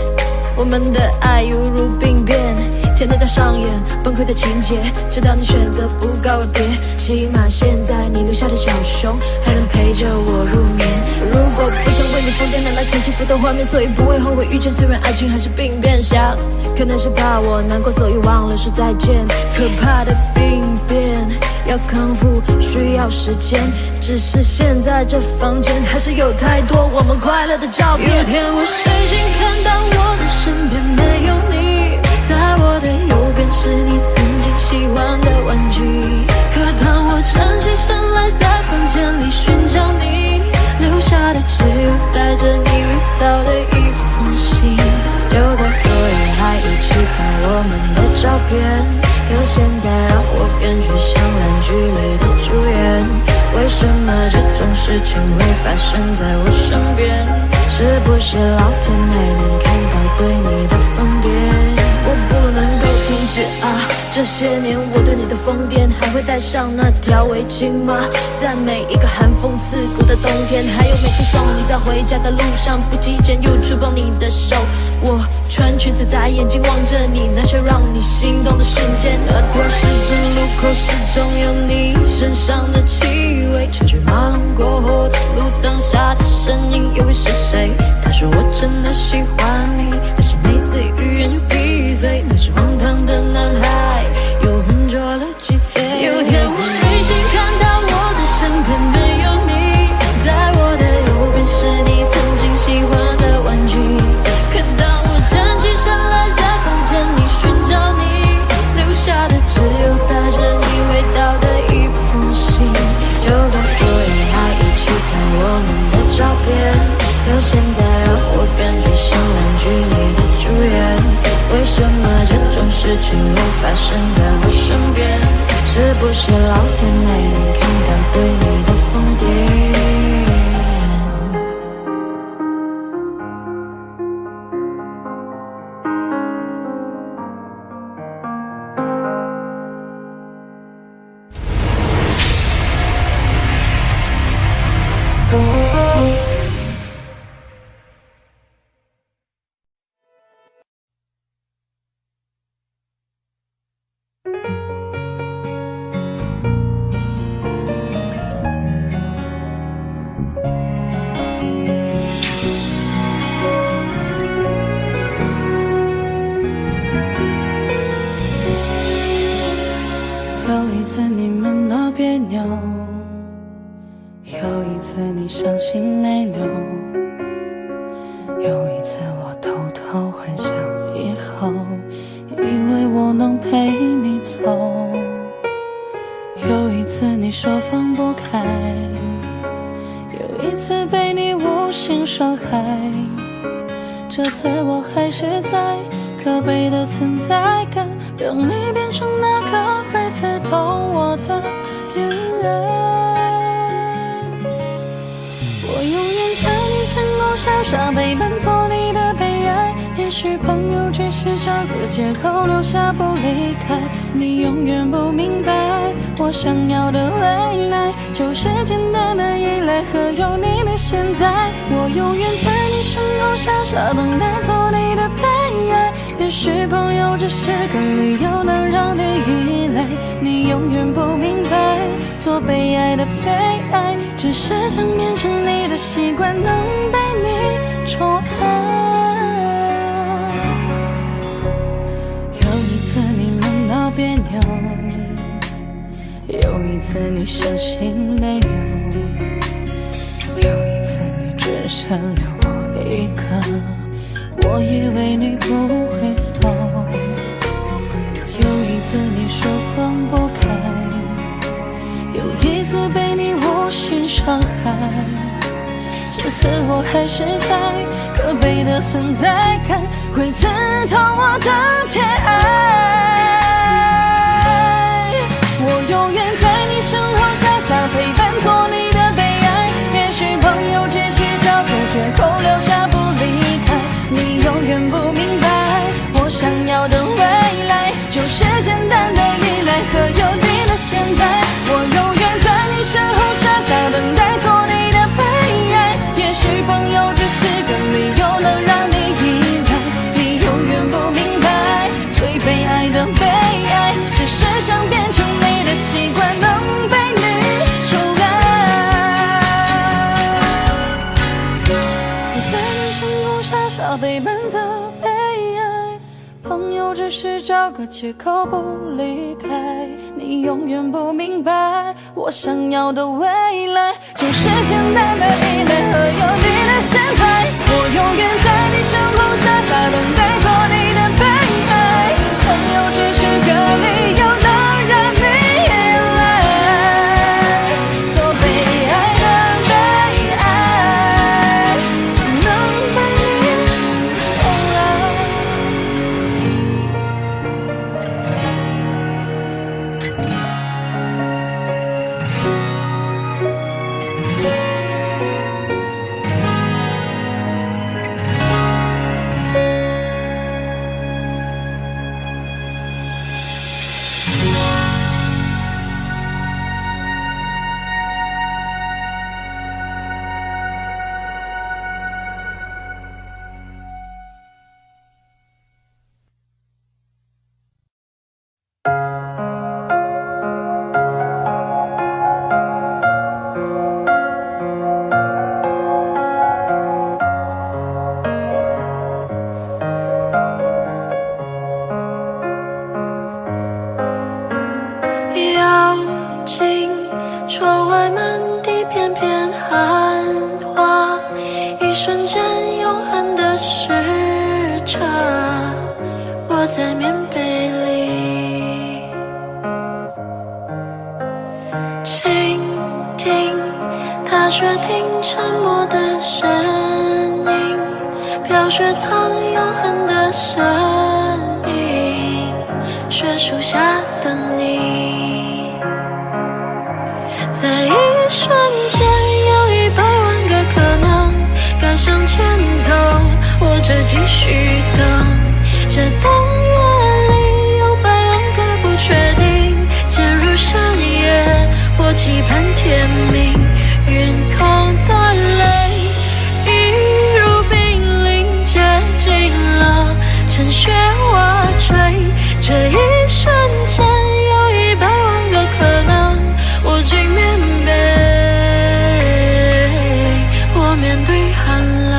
我们的爱犹如病变，天天在上演崩溃的情节，直到你选择不告而别。起码现在你留下的小熊还能陪着我入眠。如果不想为你疯癫，拿来曾幸福的画面，所以不会后悔遇见。虽然爱情还是病变，想可能是怕我难过，所以忘了说再见。可怕的病变要康复需要时间，只是现在这房间还是有太多我们快乐的照片。有天我睡醒看到我的身边没有你，在我的右边是你曾经喜欢的玩具。可当我站起身来，在房间里寻找你，留下的只有带着你味道的一封信。就在昨夜还一起看我们的照片，可现在让我感觉像烂剧里的主演。为什么这种事情会发生在我身边？是不是老天没能看到对你的疯癫？我不能够停止啊！这些年我对你的疯癫，还会带上那条围巾吗？在每一个寒风刺骨的冬天，还有每次送你在回家的路上，不经意间又触碰你的手。我穿裙子在眼睛望着你，那些让你心动的瞬间。那条十字路口始终有你身上的气味，车水马龙过后的路灯下的身影又会是谁？他说我真的喜欢你，但是每次语言就闭嘴。那只荒唐的男孩又浑浊了几岁？有天我睡醒看到我的身边没有你，在我的右边是你曾经喜欢的玩具。可当我站起身来，在房间里寻找你，留下的只有带着你味道的一封信。就在昨夜还一起看我们的照片，可现在让我感觉像烂剧里的主演。为什么这种事情会发生在我身边？是不是老天没能看到对你的疯癫？有一次你们闹别扭，有一次你伤心泪流，有一次我偷偷幻想以后，以为我能陪你走。有一次你说放不开，有一次被你无心伤害，这次我还是在可悲的存在感，让你变成那个会刺痛我的眼泪。我永远在你身后傻傻陪伴，做你的悲哀。也许朋友只是找个借口留下不离开，你永远不明白，我想要的未来就是简单的依赖和有你的现在。我永远在你身后傻傻等待，做你的悲哀。也许朋友只是个理由，能让你依赖，你永远不明白，做被爱的被爱，只是想变成你的习惯，能被你宠爱。有一次你们闹别扭，有一次你伤心泪流，只剩了我一个。我以为你不会走，有一次你说放不开，有一次被你无限伤害。这次我还是在可悲的存在感会刺痛我的偏爱。我永远在你身后傻傻陪伴，做你的悲哀。也许朋友只是找个借口留下不离开。你永远不明白，我想要的未来就是简单的依赖和有你的现在。我永远在你身后傻傻等待，做你的悲哀。也许朋友只是个理由能让你依赖。你永远不明白，最悲哀的悲哀只是想变成你的习惯，能被你宠爱。我在你身后傻傻陪伴的悲哀，朋友只是找个借口不离开。你永远不明白，我想要的未来就是简单的依赖和有你的现在。我永远在你身后傻傻等待，做你的悲哀。朋友只是个理由能让你依赖，做被爱的悲哀，能被你宠爱。要进窗外满地片片寒花，一瞬间永恒的时差，窝在棉被里，倾听踏雪听沉默的声音，飘雪藏永恒的身影，雪树下等你。在一瞬间有100万个可能，该向前走或者继续等，这冬夜里有100万个不确定，渐入深夜或期盼天明，云空的泪一如冰凌接近了趁雪瓦坠，这一瞬间有100万个可能，我进棉被，我面对寒冷。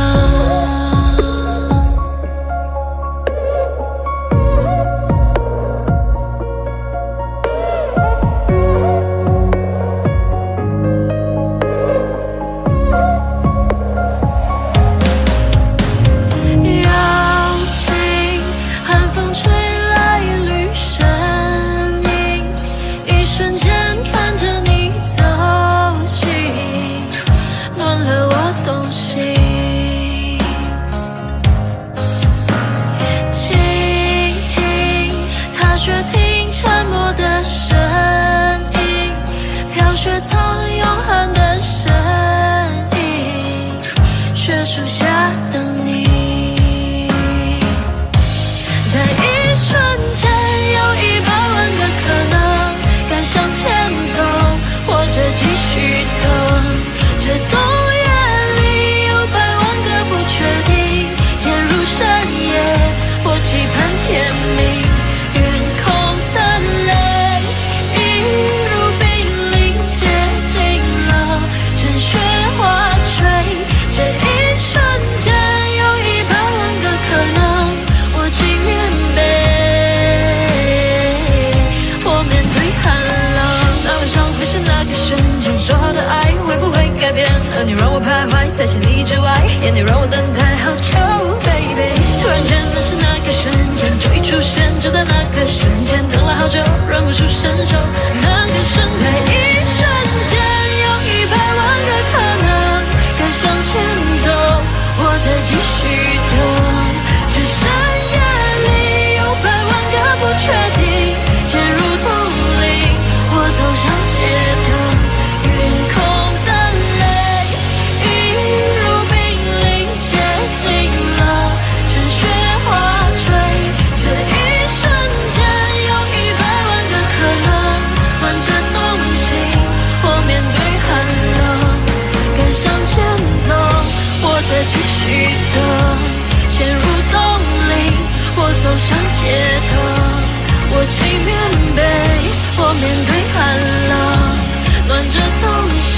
改变，而你让我徘徊在千里之外，眼你让我等待好久 ，baby。突然间的是那个瞬间，就一出现，就在那个瞬间，等了好久，忍不住伸手，那个瞬间，在一瞬间，有100万个可能，该向前走，或者继续等，这深夜里有100万个不确定，渐入冬令，我走向街灯，晕空的泪映入冰凌，接近了趁雪花坠，这一瞬间有100万个可能，换着东西，我面对寒冷，该向前走，或者继续等，陷入冬令，我走向街灯，我起棉被，我面对寒冷，暖着东西，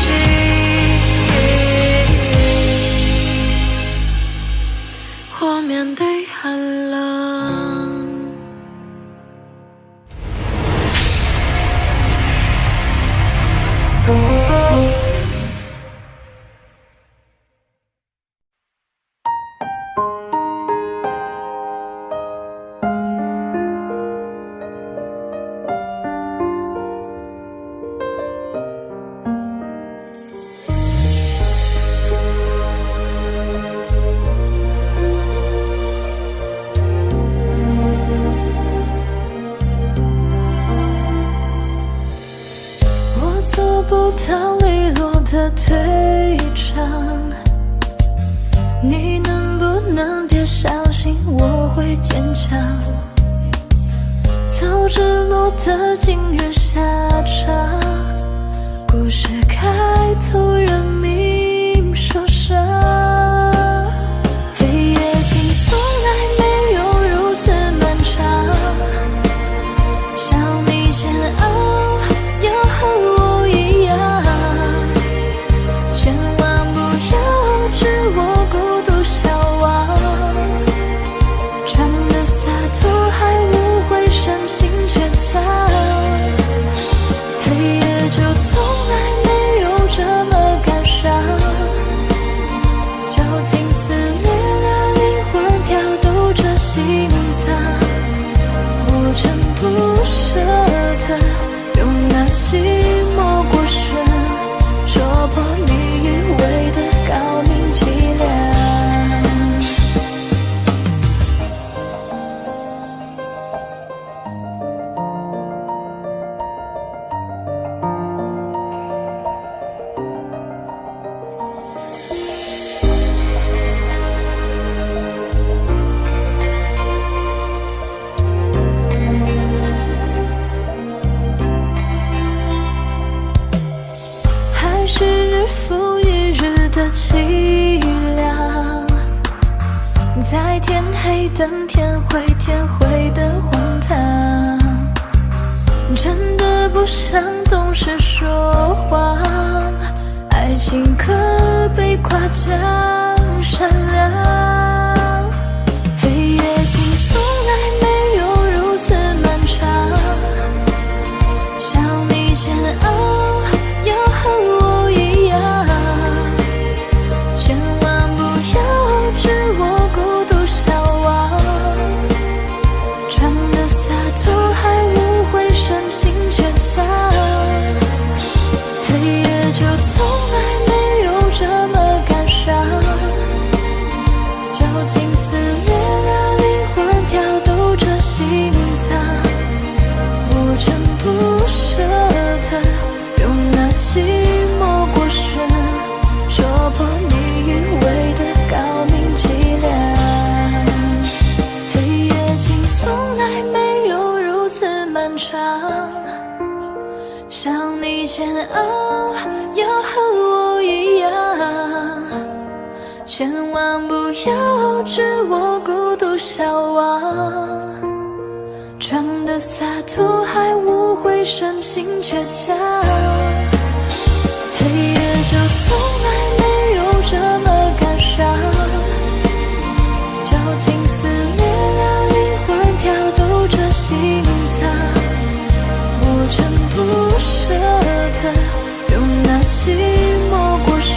我面对寒冷。做不到利落的退场，你能不能别相信我会坚强？早知落得今日下场，故事开头人命受伤。黑夜竟从来没有如此漫长，想你煎熬要和我黑夜就从来没有这么感伤，绞尽撕裂了灵魂，跳动着心脏，我真不舍得用那寂寞过身戳破你以为的高明伎俩。是日复一日的凄凉，在天黑等天灰，天灰的荒唐，真的不想懂事说谎，爱情可被夸奖善良。黑夜竟从来没有如此漫长，想你煎熬要和我想你煎熬要和我一样，千万不要置我孤独消亡，装的洒脱还误会深情倔强。黑夜就从来没有这么感伤，绞尽撕裂了灵魂，跳动着心脏，我真不舍得用那寂寞过身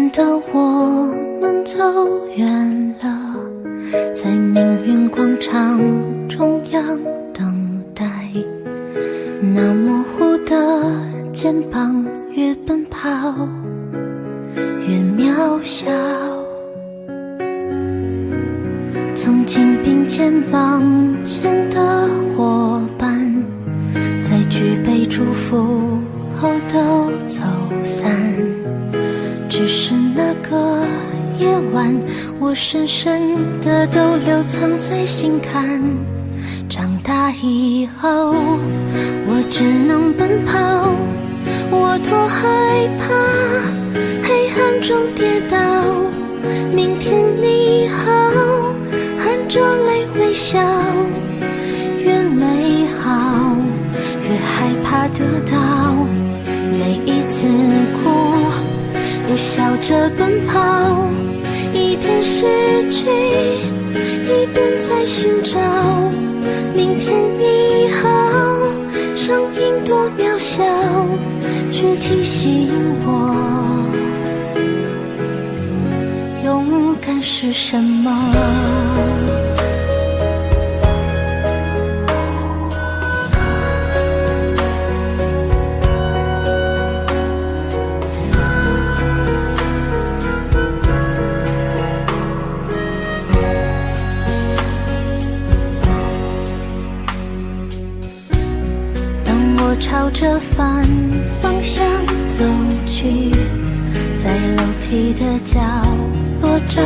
间的我们走远了，在命运广场中央等待，那模糊的肩膀越奔跑越渺小。曾经并肩往前的伙伴，在举杯祝福后都走散，只是那个夜晚，我深深的都留藏在心坎。长大以后，我只能奔跑，我多害怕黑暗中跌倒。明天你好，含着泪微笑，越美好越害怕得到。每一次哭又笑着奔跑，一边失去一边在寻找。明天你好，声音多渺小，却提醒我勇敢是什么。朝着反方向走去，在楼梯的角落找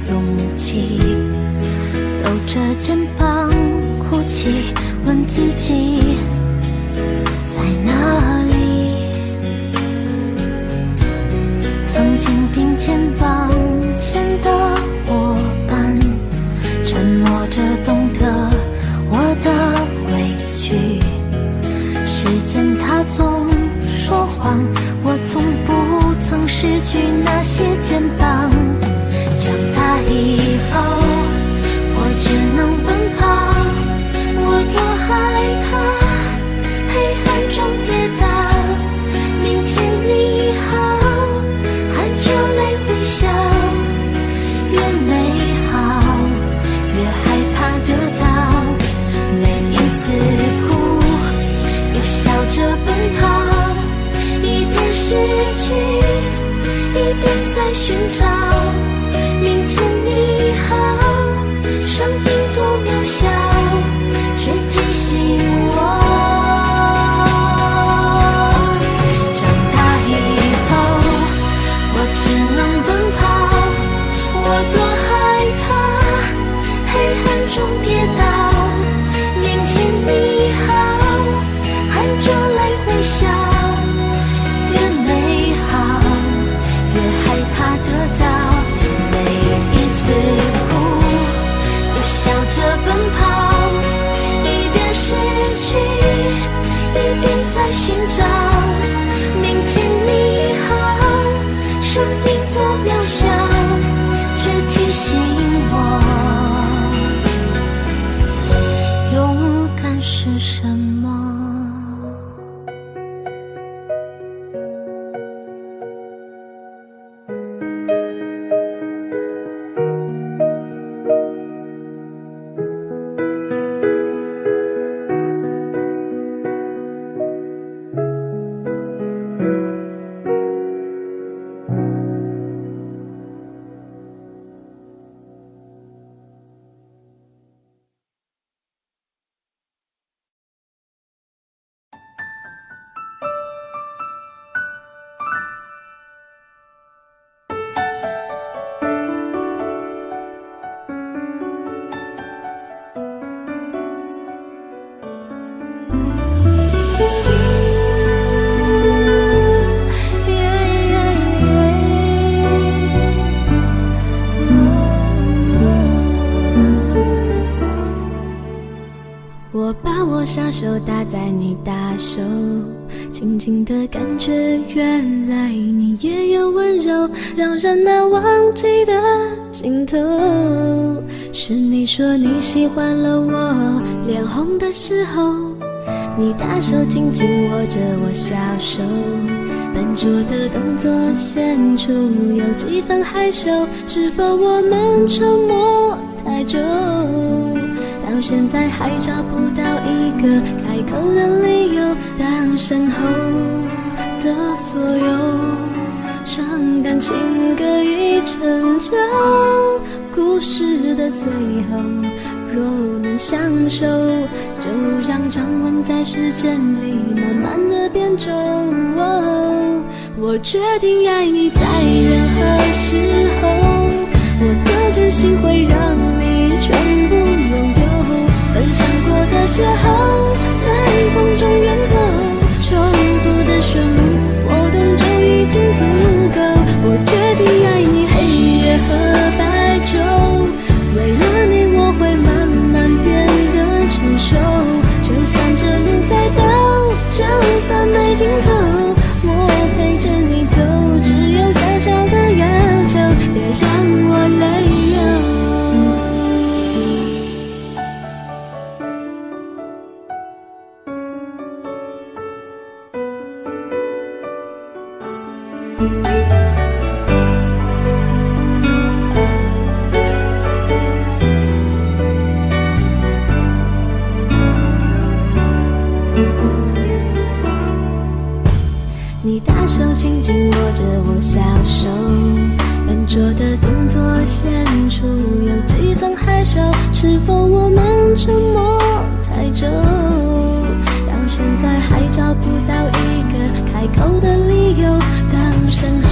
勇气，抖着肩膀哭泣，问自己在哪里。曾经并肩往前的伙伴，沉默着懂得我的委屈。时间它总说谎，我从不曾失去那些肩膀。长大以后，我只能奔跑，我多害怕黑暗中跌倒。明天你好，含着泪微笑，越美好越害怕得到。每一次哭笑着奔跑，一边失去一边在寻找。明天你好，声音多渺小，却提醒我长大以后，我只能奔跑，我多害怕黑暗中跌倒。明天你好，含着泪微笑，越美好越害怕得到。每一次哭又笑着奔跑，一边失去一边在寻找。明天你好，声音多渺小，却提醒我勇敢是什么。我把我小手搭在你大手，轻轻的感觉，原来你也有温柔，让人难忘记的尽头。是你说你喜欢了我，脸红的时候，你大手紧紧握着我小手，笨拙的动作显出有几分害羞，是否我们沉默太久，到现在还找不到一个开口的理由。当身后的所有伤感情歌已成就，故事的最后若能相守，就让掌纹在时间里慢慢的变皱。我决定爱你在任何时候，我的真心会让你全部拥有。分享过的邂逅，在风中远走，重复的旋律，我懂就已经足够。我决定爱你黑夜和白昼，为了你我会慢慢变得成熟。就算这路再陡，就算没尽头，我陪着你走，只有小小的要求，别让我泪流。你大手轻轻握着我小手，笨拙的动作显出有几分害羞，是否我们沉默太久，到现在还找不到一个开口的理由。当身后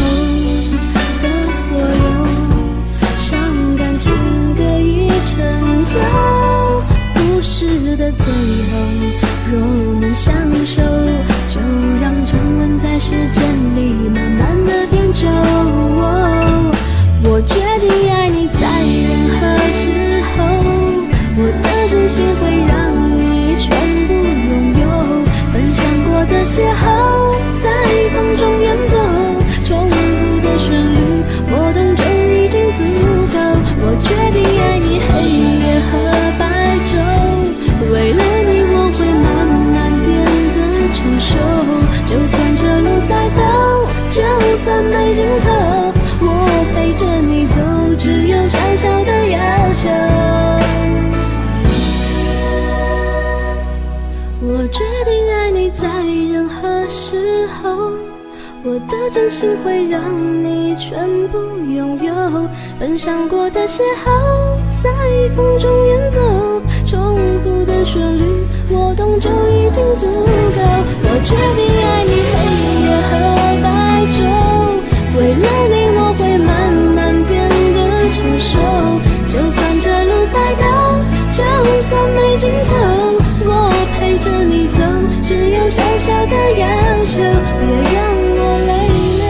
的所有伤感情歌已成就，故事的最后若能相守，就让重温在时间里慢慢的变皱。我决定爱你在任何时候，我的真心会让你全部拥有。分享过的邂逅，在风中远走，重复的旋律，我懂就已经足够。我决定爱你黑夜和白昼，为了你我会慢慢变得成熟。就算这路再陡，就算没尽头，我陪着你走，只有小小的要求。我决定爱你在任何时候，我的真心会让你全部拥有。分享过的邂逅，在风中远走，重复的旋律，我懂就已经足够。我决定爱你黑夜和白昼，为了你我会慢慢变得成熟。就算这路再陡，就算没尽头，我陪着你走，只有小小的要求，别让我泪流。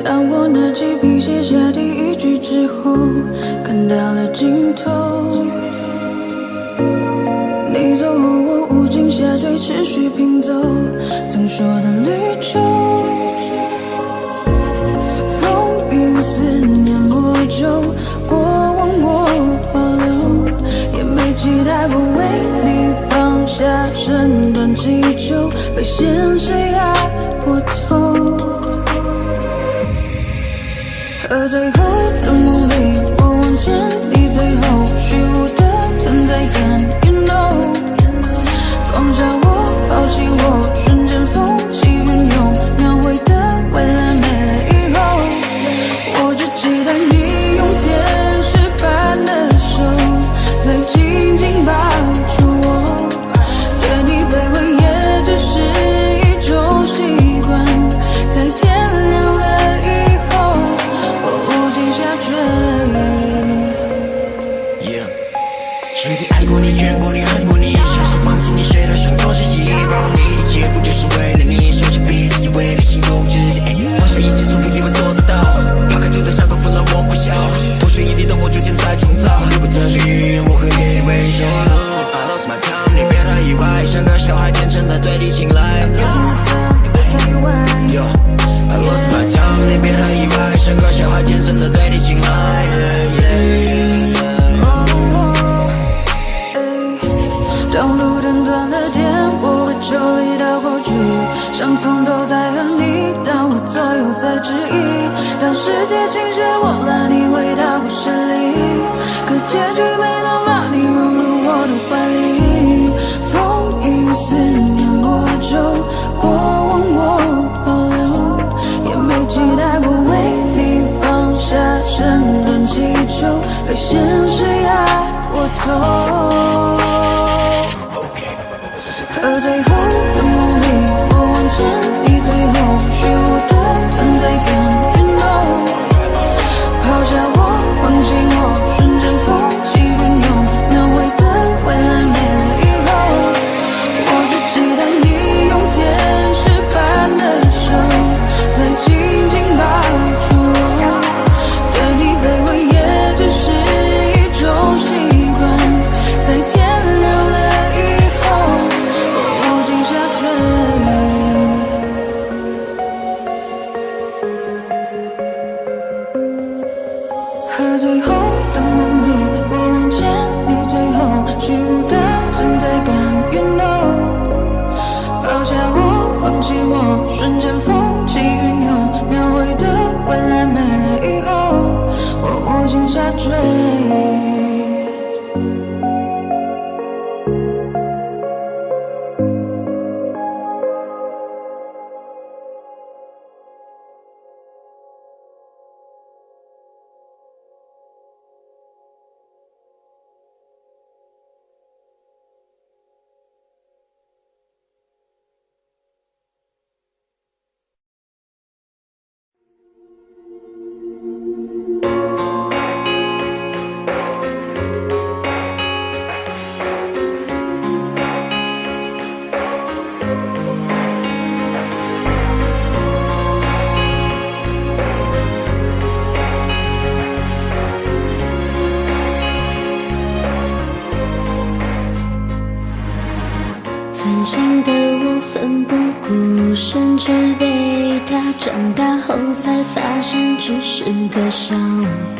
当我拿起笔写下第一句之后，看到了尽头。你走后我无尽下坠，持续拼凑曾说的旅程。风雨思念魔咒，过往我保留，也没期待过为你放下身段祈求，被现实压迫透。而最后的梦里，我望见你最后虚无的存在感 You know， 放下我，抛弃我，瞬间风起云涌，描绘的未来没了以后，我只期待你用天使般的手，再紧紧抱住我。对你卑微也只是一种习惯，在天亮了以后，我无尽下坠。经爱过你，怨过你，恨过你，像是放弃你，谁都想多些记忆，包容你，一切不就是为了你，收起彼此就为了心动之间，放下一切作品，你会做得到，抛开旧的伤口，分了我苦笑，不是一地的我逐渐在创造，如果这是预言，我会给你微笑。I lost my time， 你别太意外，像个小孩天真的对你青睐。Yo, I lost my time， 你别太意外，像个小孩天真的对你青睐。当路灯转了点，我会抽离到过去，伤痛都在和你，但我左右在质疑。当世界倾斜，我拉你回到故事里，可结局没能把你融入我的怀里。风影思念魔咒，过往我保留，也没期待过为你放下整段祈求，被现实压过头。可最后的梦里，我望见你最后虚无的存在感 You know， 抛下我，放弃我，瞬间风起云涌，描绘的未来没了以后，我只期待你用天使般的手，再紧紧抱住我，对你卑微也只是一种习惯，在天亮了以后，无尽下坠。和最后的梦里，我望见你最后虚无的存在感 You know， 抛下我，放弃我，瞬间风起云涌，描绘的未来没了以后，我无尽下坠。曾经的我奋不顾身，只为他，长大后才发现只是个笑话。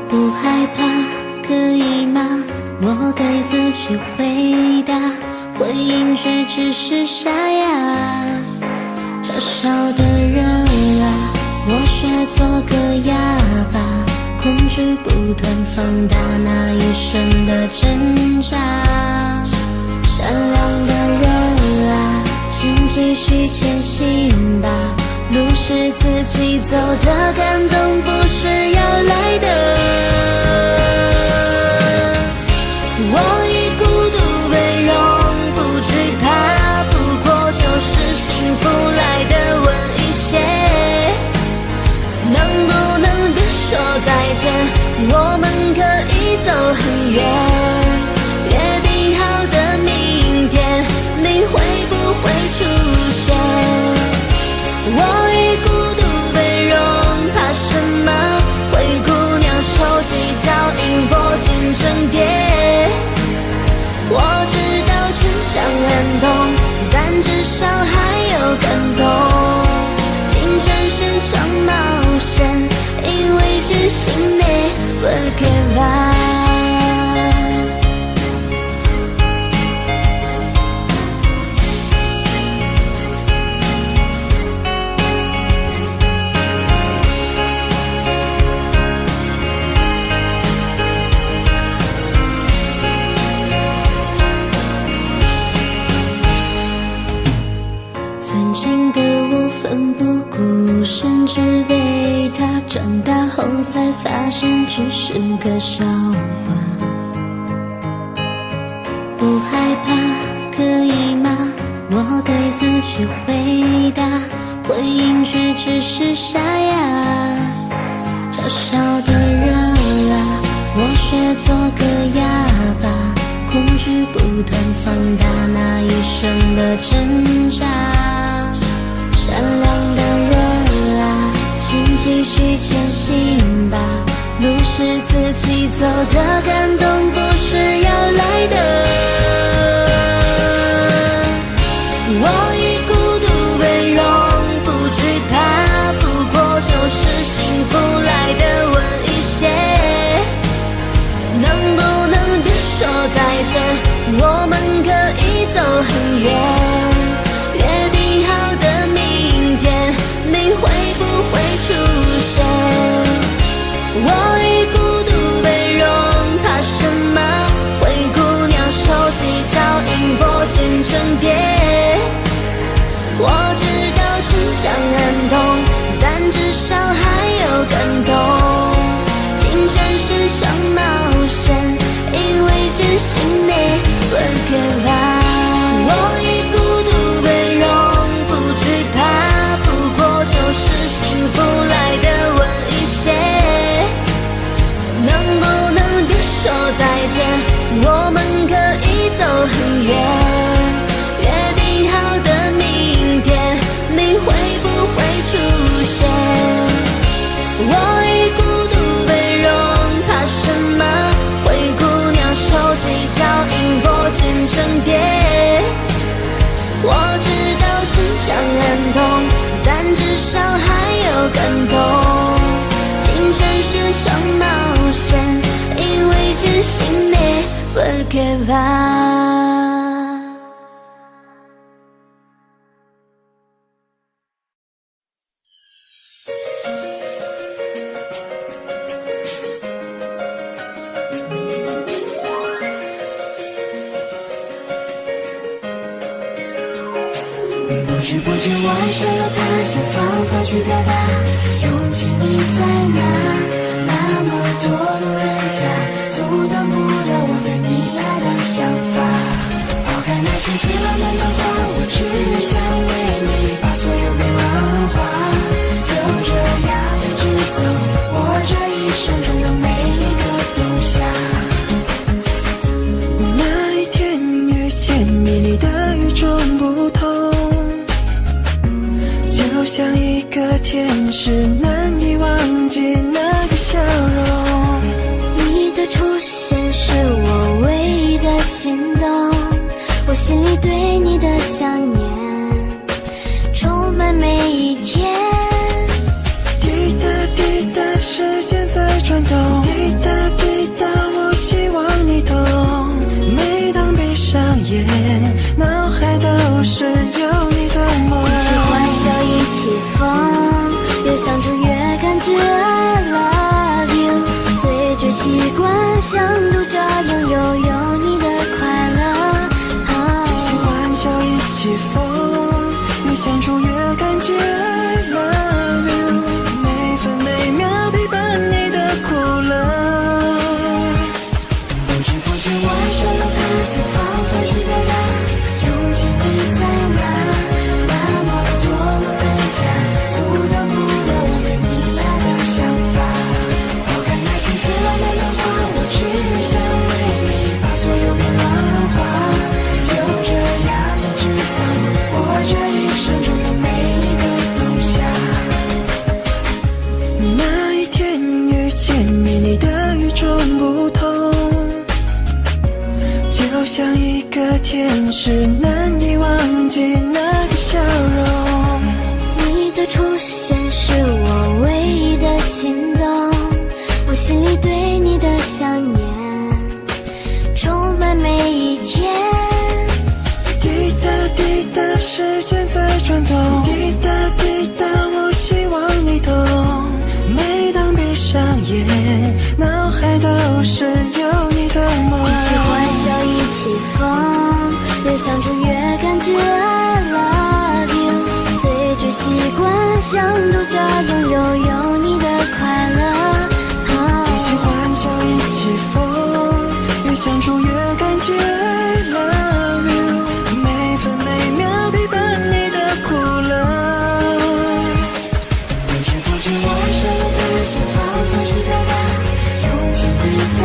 不害怕，可以吗？我对自己回答，回应却只是沙哑。嘲笑的人啊，我学做个哑巴，恐惧不断放大那一瞬的挣扎。善良的人啊，请继续前行吧，路是自己走的，感动不是要来的。我已孤独被容，不惧怕，不过就是幸福来的晚一些。能不能别说再见，我们可以走很远，约定好的明天，你会不会出现？我已孤独被容，怕什么？灰姑娘手起脚印，拨进成蝶。我知道成长很痛，但至少还有感动。尽全身上冒险，因为真心你perché曾经的我奋不顾身，只为他，长大后才发现只是个笑话。不害怕，可以吗？我对自己回答，回应却只是沙哑。嘲笑的人啊，我学做个哑巴，恐惧不断放大那一生的挣扎。善良的人啊，请继续前行吧，路是自己走的，感动不是要来的。我以孤独为荣，不惧怕，不过就是幸福来的晚一些。能不能别说再见，我们可以走很远，约定好的明天，你会不会出现？我以孤独为荣，怕什么？灰姑娘手起脚印，拨剑成蝶。我知道成长很痛，但至少还有感动。青春是场冒险，因为坚信你，Work it out。我以孤独为荣，不惧怕，不过就是幸福来的晚一些。能不能别说再见，我们可以走很远，约定好的明天，你会不会出现？我以孤独为荣，怕什么？灰姑娘手起脚印，拨剑成蝶。我知道成长很痛，但至少还有感动。青春是场冒险，因为坚信你，Work it out。不知不觉我想要他，想方法去表达，勇气你在哪？那么多路人甲，阻挡不了我对你爱的想法。抛开那些最浪漫的话，我只想为你把所有变化融化。就这样一直走，我这一生中的每一个冬夏。那一天遇见你，你的与众不同，就像一个天使，难以忘记那个笑容。你的出现是我唯一的心动，我心里对你的想念充满每一天。滴答滴答，时间在转动，滴答滴答，我希望你懂。每当闭上眼，脑海都是有你的梦。一起欢笑，一起疯，越相处越感觉 I love you。随着习惯，像独角拥有你的快乐。一起欢笑，一起疯，越相处越感觉 I love you。每分每秒陪伴你的苦乐。不知不觉我想要他，想方法去表达，勇气你在哪？那么多路人甲，阻挡不了我对你爱的想法。抛开那些最浪漫的话，我只想为你把所有变化融化。就这样一直走，我这一生中的每一个冬夏。那一天遇见你，你的与众不同，就像一个天使，难以忘记那个笑容。你的出现是我唯一的心动，我心里对你的想念充满每一天。滴答滴答，时间在转动，滴答滴答，我希望你懂。每当闭上眼，脑海都是有你的梦。一起欢笑，一起疯，越相处越感觉 I love you。随着习惯，像独角拥有你的快乐。一起欢笑，一起疯，越相处越感觉 I love you。每分每秒陪伴你的苦乐。不知不觉我想要他，想方法去表达，勇气你在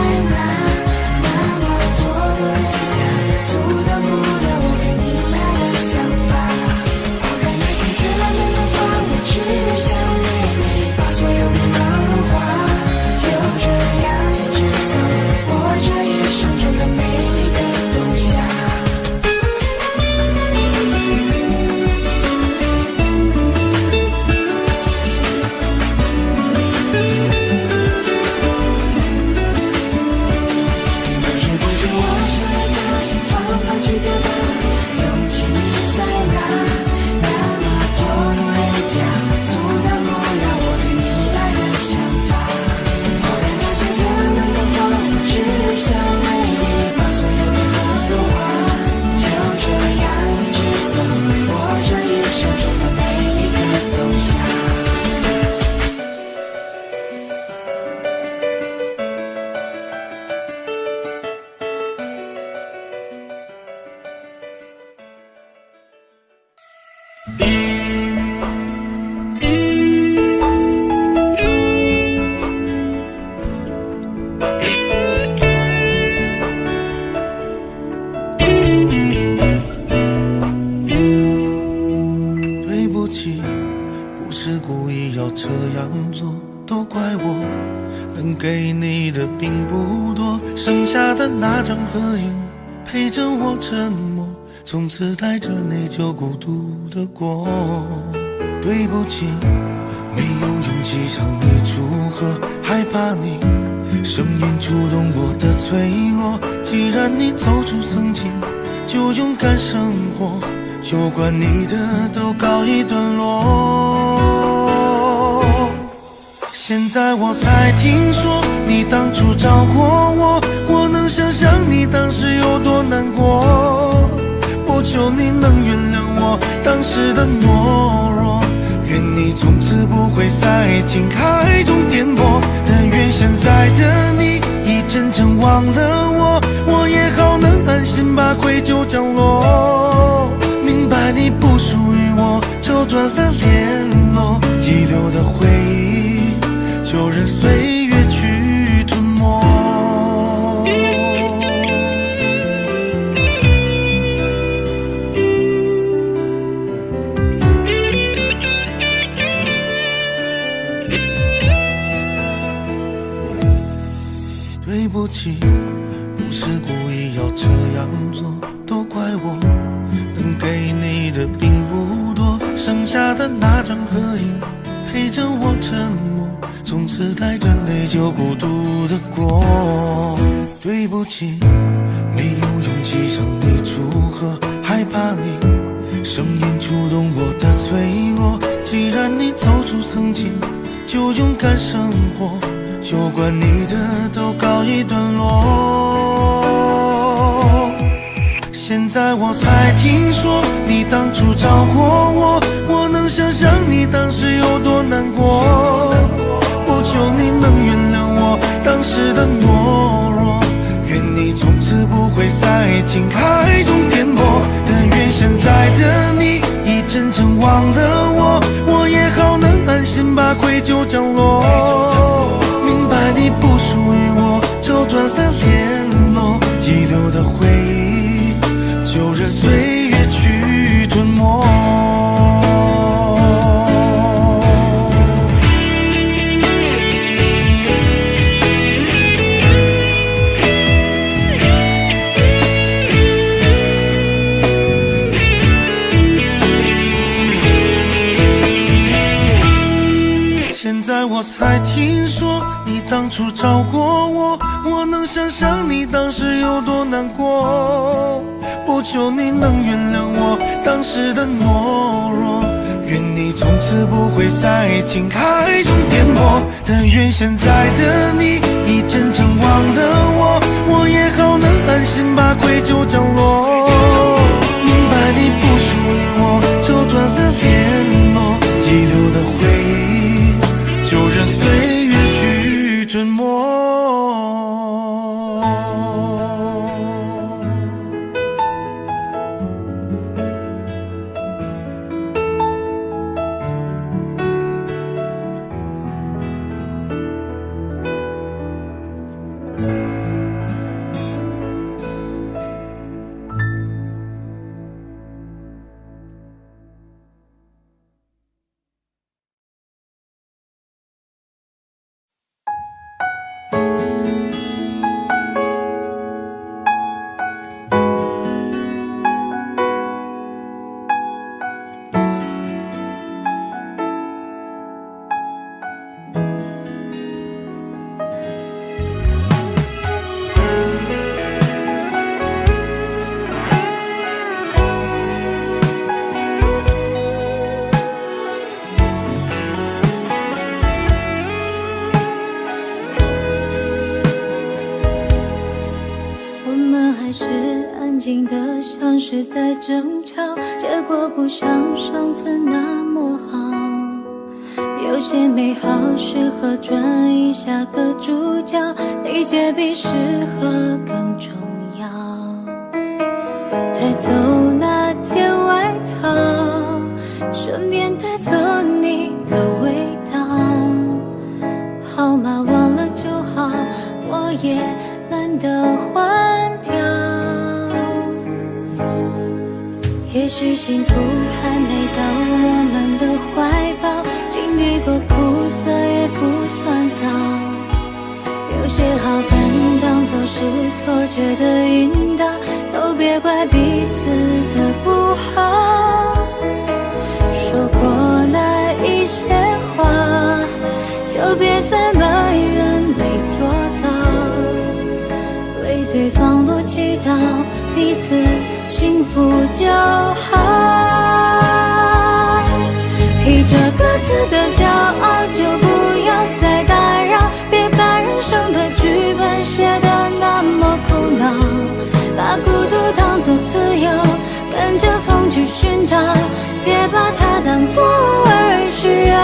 对不起，不是故意要这样做，都怪我能给你的并不多，剩下的那张合影陪着我沉默，从此带着内疚孤独的过。对不起，没有勇气向你祝贺，害怕你声音触动我的脆弱。既然你走出曾经，就勇敢生活，有关你的都告一段落。现在我才听说你当初找过我，我能想象你当时有多难过。我求你能原谅我当时的懦弱，愿你从此不会在爱情海中颠簸。但愿现在的你已真正忘了我，我也好能安心把愧疚降落。明白你不属于我，就断了联络，遗留的回忆就任岁月去吞没。对不起，不是故意要这样做，都怪我能给你的并不多，剩下的那张合影陪着我沉默，从此带着内疚孤独的过。对不起，没有勇气向你祝贺，害怕你声音触动我的脆弱。既然你走出曾经，就勇敢生活，有关你的都告一段落。现在我才听说你当初找过我，我能想象你当时有多难过。我求你能原谅我当时的懦弱，愿你从此不会在爱情海中颠簸。但愿现在的你已真正忘了我，我也好能安心把愧疚降落。明白你不属于我，就断了联络，遗留的回忆就任岁月去吞没。现在我才听说你当初找过我，我能想象你当时有多难过。我求你能原谅我当时的懦弱，愿你从此不会在爱情海中颠簸。但愿现在的你已真正忘了我，我也好能安心把愧疚降落。明白你不属于我，就断了联络，遗留的回忆就任岁月去吞没。像是在争吵，结果不像上次那么好。有些美好适合转移下个主角，理解比适合更重要。带走那件外套，许幸福还没到我们的怀抱，经历过苦涩也不算早。有些好感当作是错觉的引导，都别怪彼此的不好。说过那一些话，就别再埋怨没做到，为对方多祈祷，彼此幸福就好。披着各自的骄傲，就不要再打扰，别把人生的剧本写得那么苦恼，把孤独当作自由，跟着风去寻找，别把它当作儿需要。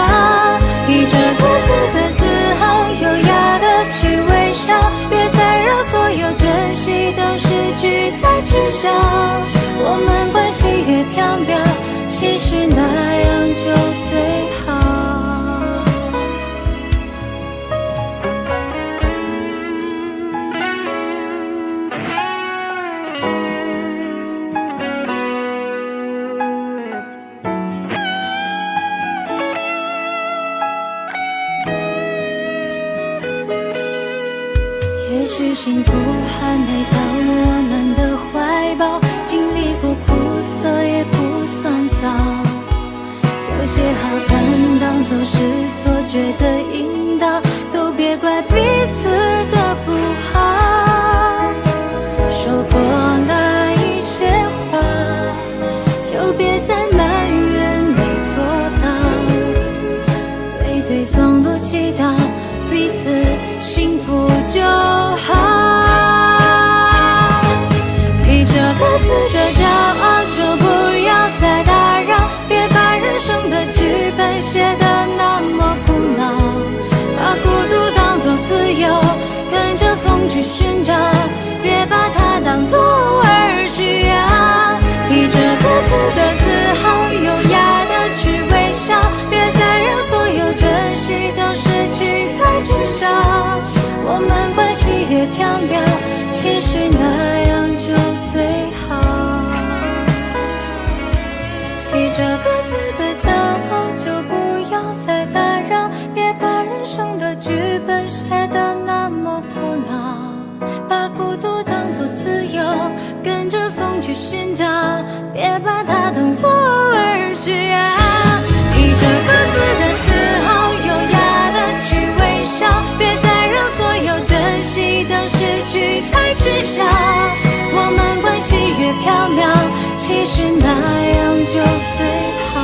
披着各自的自豪，优雅的去微笑，别再让所有珍惜都失去才知晓。我们关系越飘渺，其实那样就最好。也许幸福还没到我们的怀抱，经历过苦涩也不算早。有些好感当作是错觉的引导，都别怪彼此的不好。说过那一些话，就别再埋怨没做到，为对方多祈祷，彼此幸福就好。披着各自的骄傲，就不要再打扰，别把人生的剧本写得那么苦恼，把孤独当作自由，跟着风去寻找，别把它当作儿需要。披着各自的自豪，优雅的去微笑，别再让所有珍惜都失去才知晓。我们关系越飘渺，其实那样就最好。披着各自的骄傲，就不要再打扰，别把人生的剧本写得那么苦恼，把孤独当作自由，跟着风去寻找，别把它当作儿需要。披着各自的自豪，优雅的去微笑，别再让所有珍惜都失去才知晓。我们关系越飘渺，其实那样就最好。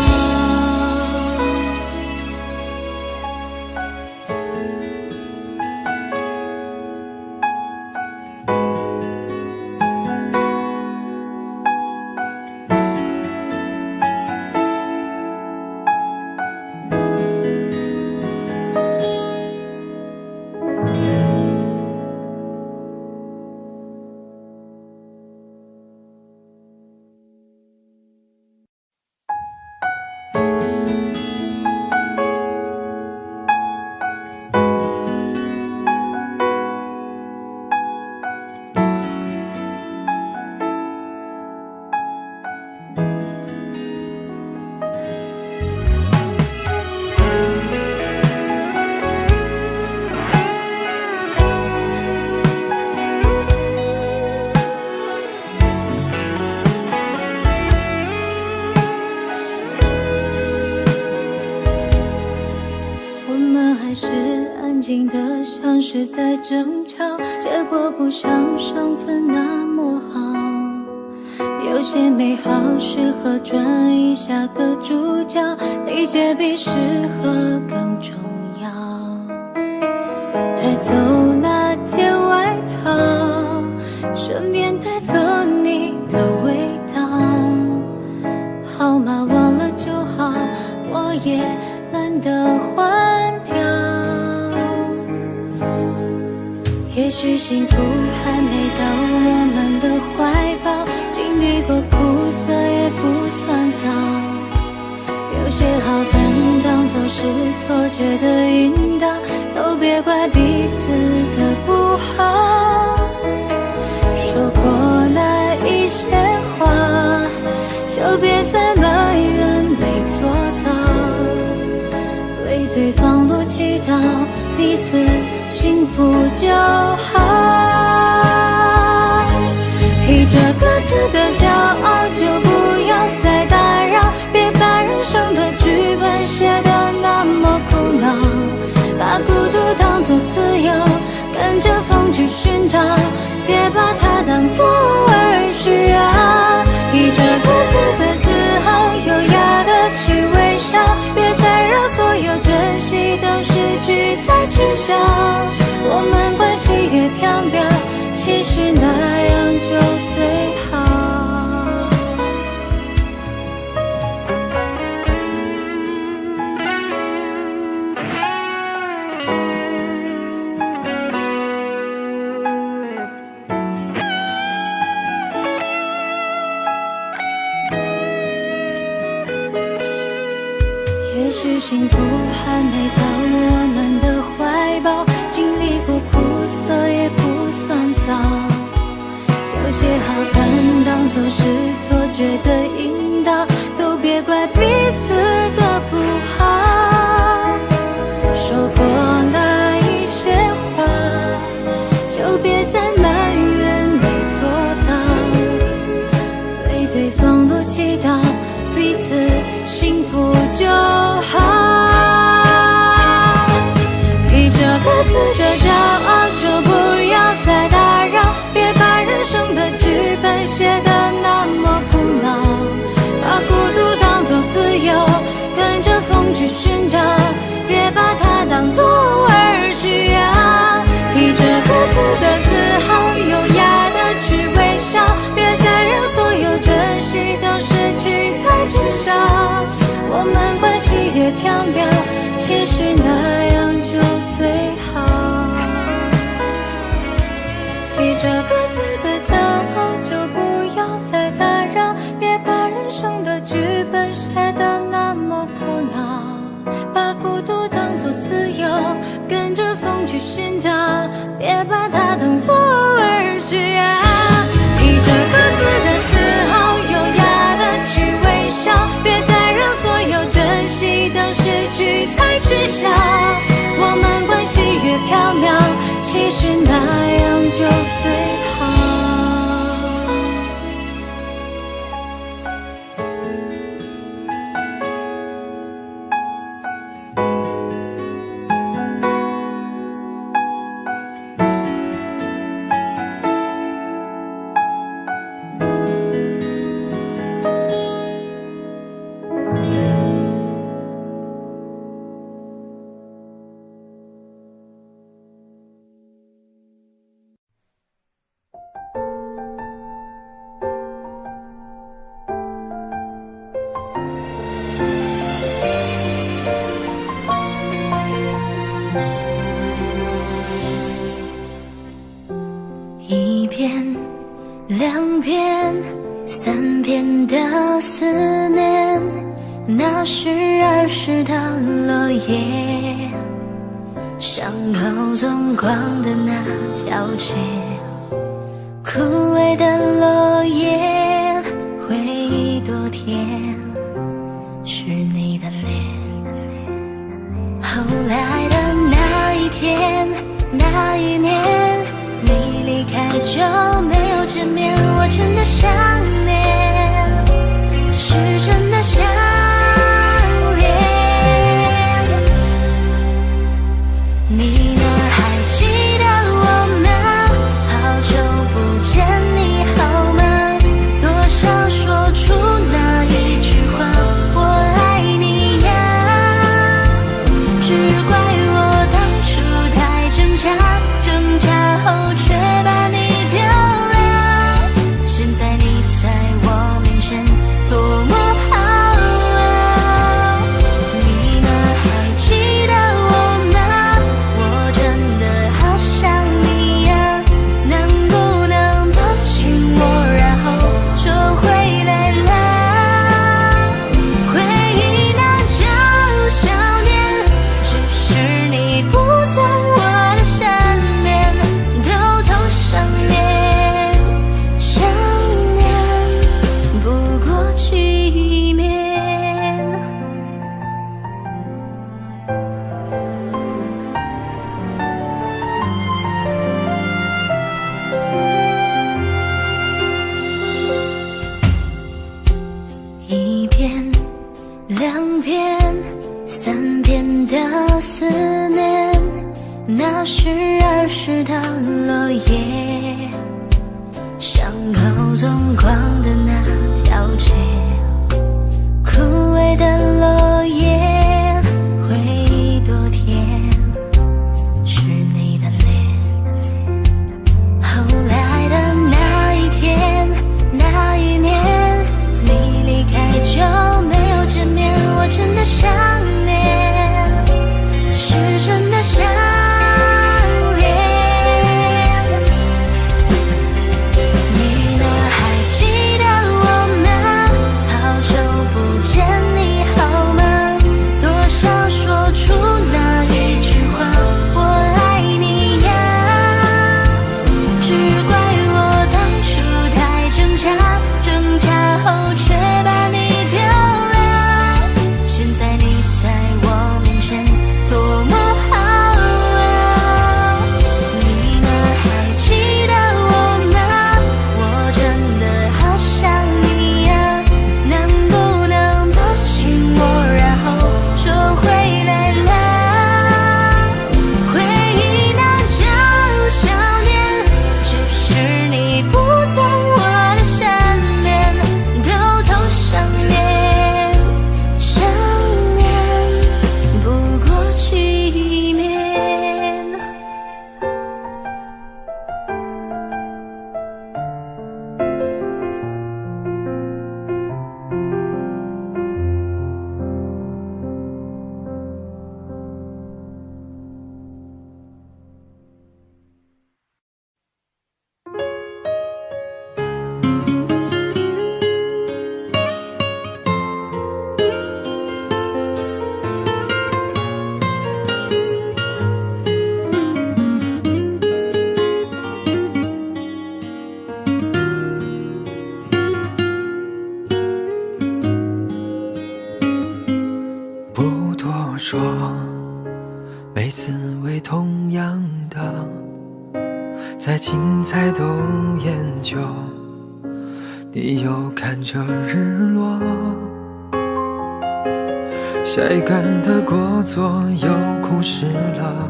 像是在争吵，结果不像上次那么好。有些美好适合转移下个主角，理解比适合更重要。带走那件外套，顺便带走你的味道。号码忘了就好，我也懒得换掉。也许幸福还没到我们的怀抱，经历过苦涩也不算早。有些好感当作是错觉的引导，都别怪彼此的不好。说过那一些话，就就别再埋怨没做到，为对方多祈祷，彼此幸福就好。披着各自的骄傲，就不要再打扰，别把人生的剧本写得那么苦恼，把孤独当作自由，跟着风去寻找，别把它当作偶尔需要。披着各自的自豪，优雅的去微笑，别再让所有珍惜都失去才知晓。我们关系越飘渺，其实那样就最好。也许幸福还没到我们的怀抱，经历过苦涩也不算早，有些好看当作是错觉的引导，都别怪彼此的不好。说过那一些话，就别再埋怨没做到，为对方多祈祷，彼此幸福就好。披着各自的骄傲，就不要再打扰，别把人生的剧本写得那么苦恼，把孤独当作自由，跟着风去寻找，别把它当作偶尔需要。披着各自的自豪，优雅的去微笑，别再让所有珍惜都失去才知晓。我们关系越飘渺，其实那样就最好。披着各自的骄傲，就不要再打扰，别把人生的剧本写得那么苦恼，把孤独当作自由，跟着风去寻找，别把它当作偶尔需要。披着各自的自豪，优雅的去微笑，别再让所有珍惜都失去才知晓。我们关系越飘渺，其实那样就最好。一遍、两遍、三遍的思念，那是儿时的落叶，伤口纵光的那条街，枯萎的落叶，回忆多甜，是你的脸。后来的那一天，那一年，你离开就没有见面，我真的想念，是真的想念。你呢？还记得我吗？好久不见，你好吗？多想说出那一句话，我爱你呀。只怪我当初太挣扎，挣扎后却把你丢了。现在你纵光的那条街，枯萎的落叶，回忆多甜，是你的脸。后来的那一天，那一年，你离开就没有见面，我真的想念，是真的想念。你呢，还记得我吗？好久不见，你好吗？多想说出那一句话，我爱你呀。只怪我当初太挣扎，挣扎后却把你丢了。现在你在我面前多么好啊！你呢，还记得我吗？我真的好想你呀，能不能抱紧我，然后就回来了？回忆那叫想念，只是你不在我的身边，偷偷想念，想念不过去面。不多说，每次为同样的再精彩都研究，你又看着日落，晒干的过错又枯湿了，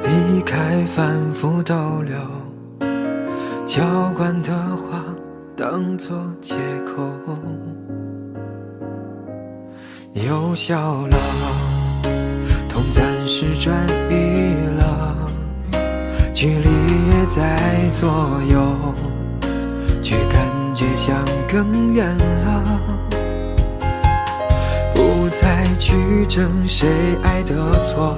离开反复逗留，浇灌的话当作借口，又笑了，痛暂时转移了，距离也在左右，却感觉像更远了，不再去争谁爱的错，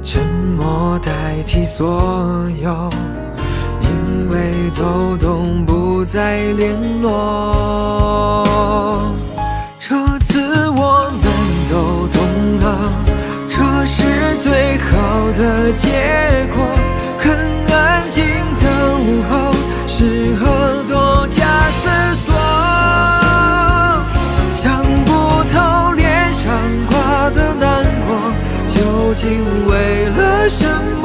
沉默代替所有，因为都懂不再联络。这次我们都懂了，这是最好的结果。很安静的午后，适合多加思索，想不透脸上挂的难过究竟为了什么，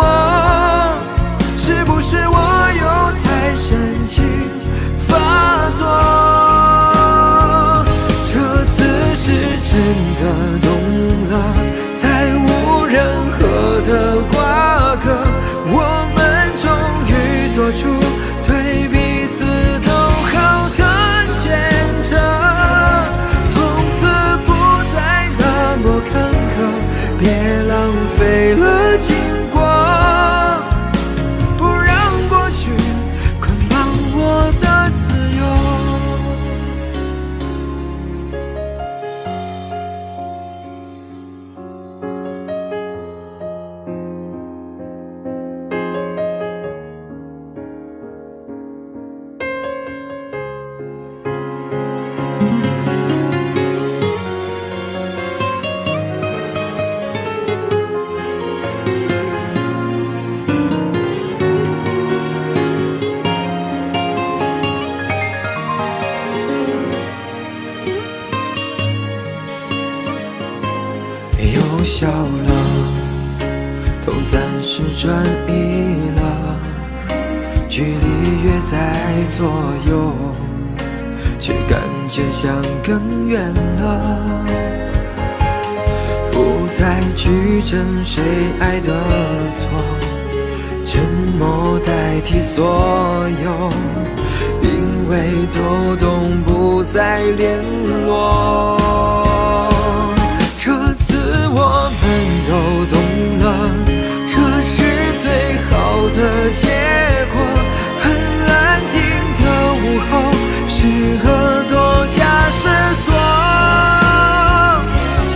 是不是我又太深情发作？这次是真的懂了，再无任何的瓜葛，我们终于做出对彼此都好的选择，从此不再那么坎坷，别浪费了经过，不让过去捆绑我的自由。又笑了，痛暂时转移了，距离越在左右，却感觉像更远了，不再去争谁爱的错，沉默代替所有，会都懂，不再联络。这次我们都懂了，这是最好的结果。很安静的午后，适合多加思索。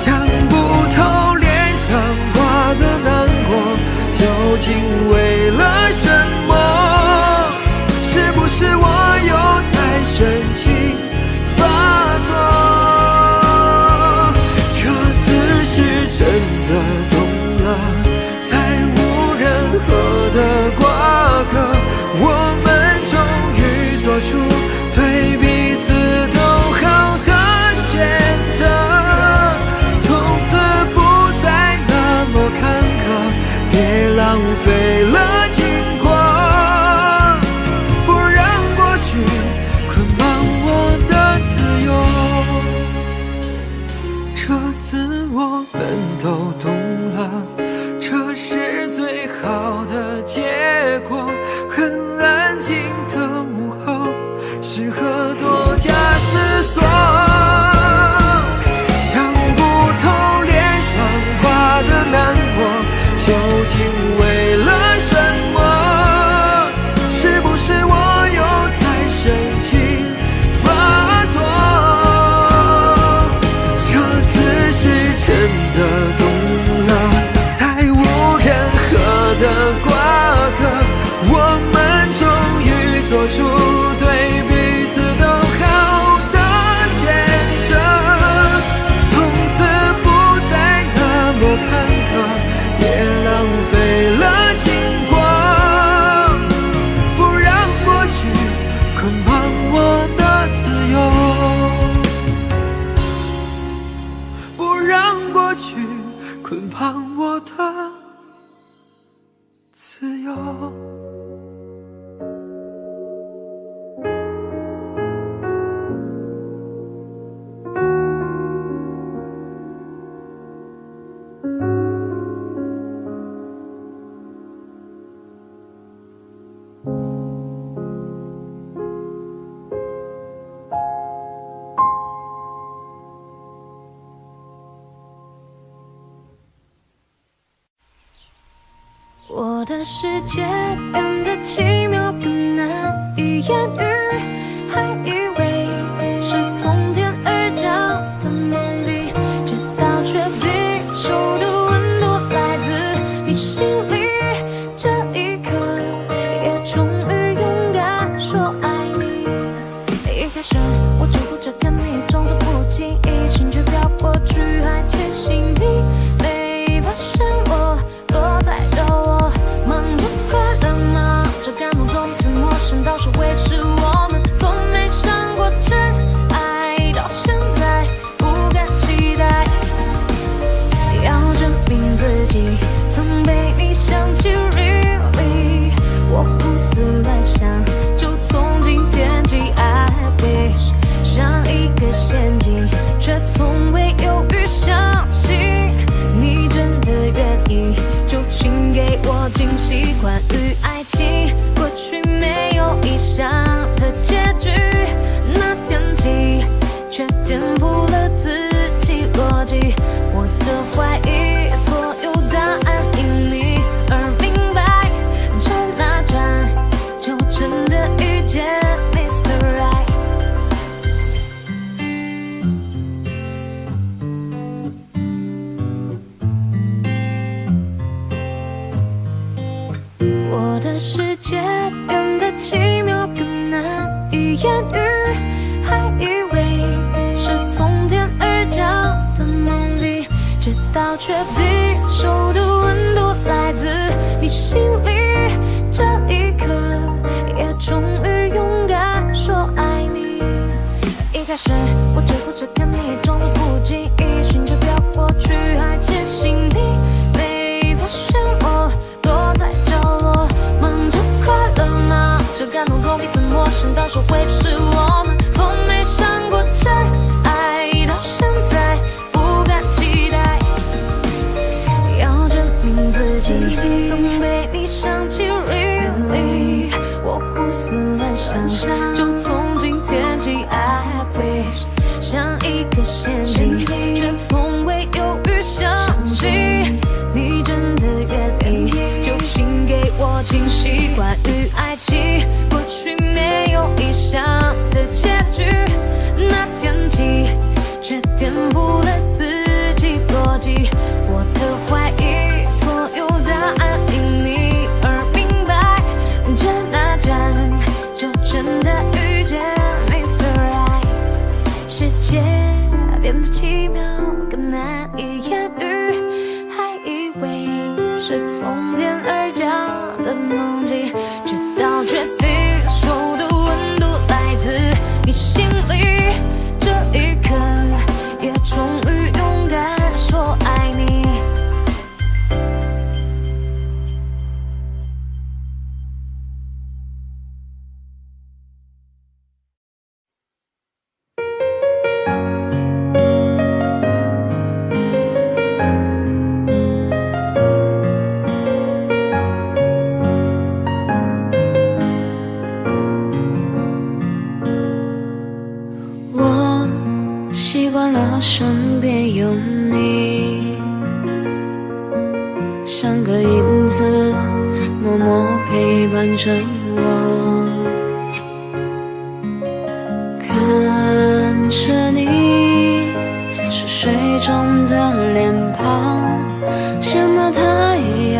想不透脸上挂的难过，究竟为了什么？是不是我又在深情发作？这次是真的懂了，再无任何的瓜葛，我们终于做出对彼此都好的选择，从此不再那么坎坷，别浪费了经过，不让过去捆绑我的自由。这次我们都懂了，这是最好的结果。很安静的午后，适合多加思索。想不透脸上挂的难过，究竟为了什么？是不是我又在深情发作？这次是真的懂了，再无任何的瓜葛，我们终于做出对彼此都好的选择，从此不再那么坎坷，别浪费了经过，不让过去捆绑我的自由，不让过去捆绑我的自由。我的世界变得奇妙更难以言喻，还以为是从天而降的梦境，直到确定手的温度来自你心里，这一刻也终于勇敢说爱你。一开始我只顾着看你，装作不经意，心却飘过去，还窃喜你没发现我躲在角落，忙着快乐，忙着感动，从此陌生到是维持我们，从没想过真爱，到现在不敢期待，要证明自己曾被你想起 really， 我胡思乱想，就从今天起 I wish， 像一个陷阱，却从未犹豫相信你真的愿意，就请给我惊喜。关于爱情，过去没有意想的结局，那天起却颠覆了自己逻辑，我的怀疑所有答案因你而明白，转啊转，就真的遇见 Mr. Right。我的世界变得奇妙更难以言喻，还以为是从天而降的梦境，直到确定手的温度来自你心里，这一刻也终于勇敢说爱你。一开始我只顾着看你，装作不经意，心却飘过去，还窃喜你没发现我躲在角落，忙着快乐，忙着感动，从彼此陌生到说会是我们，从没想过真爱，到现在不敢期待，要证明自己曾被你想起 really， 我胡思乱想，就从今颠覆了自己逻辑。我的怀疑，所有答案因你而明白。这那站，就真的遇见 Mr. Right。世界变得奇妙，更难以言喻，还以为是从天而降的梦境，直到决定手的温度来自你心里，这一刻也终于勇敢说爱你。习惯了身边有你，像个影子默默陪伴着我，看着你熟睡中的脸庞，像那太阳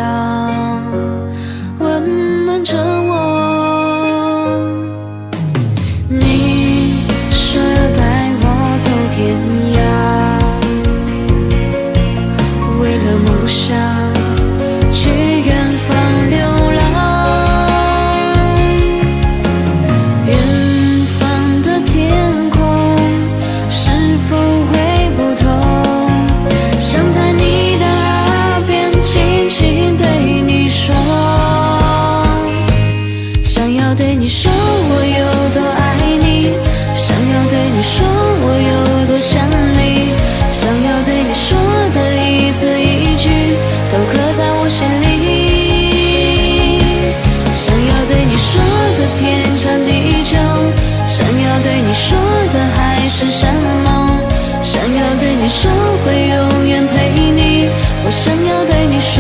温暖着我。你说要带我走天涯，为了梦想去远方流浪。远方的天空是否会不同？想在你的耳边轻轻对你说，想要对你说我有多爱你，想要对你说我有多想你，想要对你说的一字一句都刻在我心里，想要对你说的天长地久，想要对你说的海誓山盟，想要对你说会永远陪你，我想要对你说。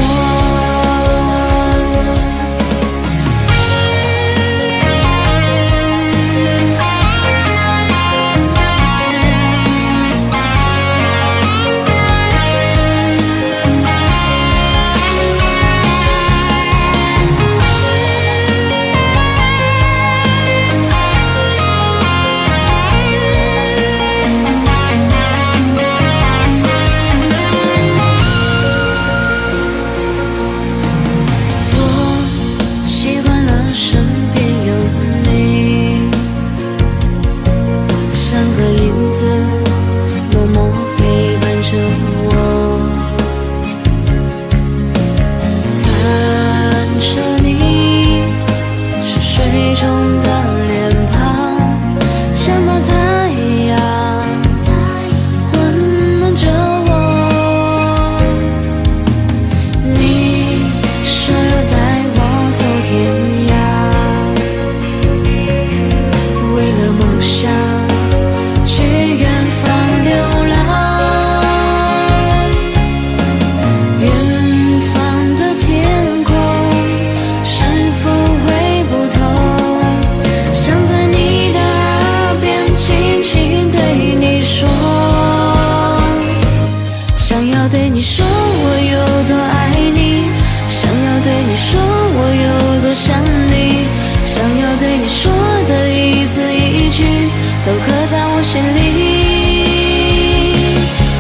都刻在我心里，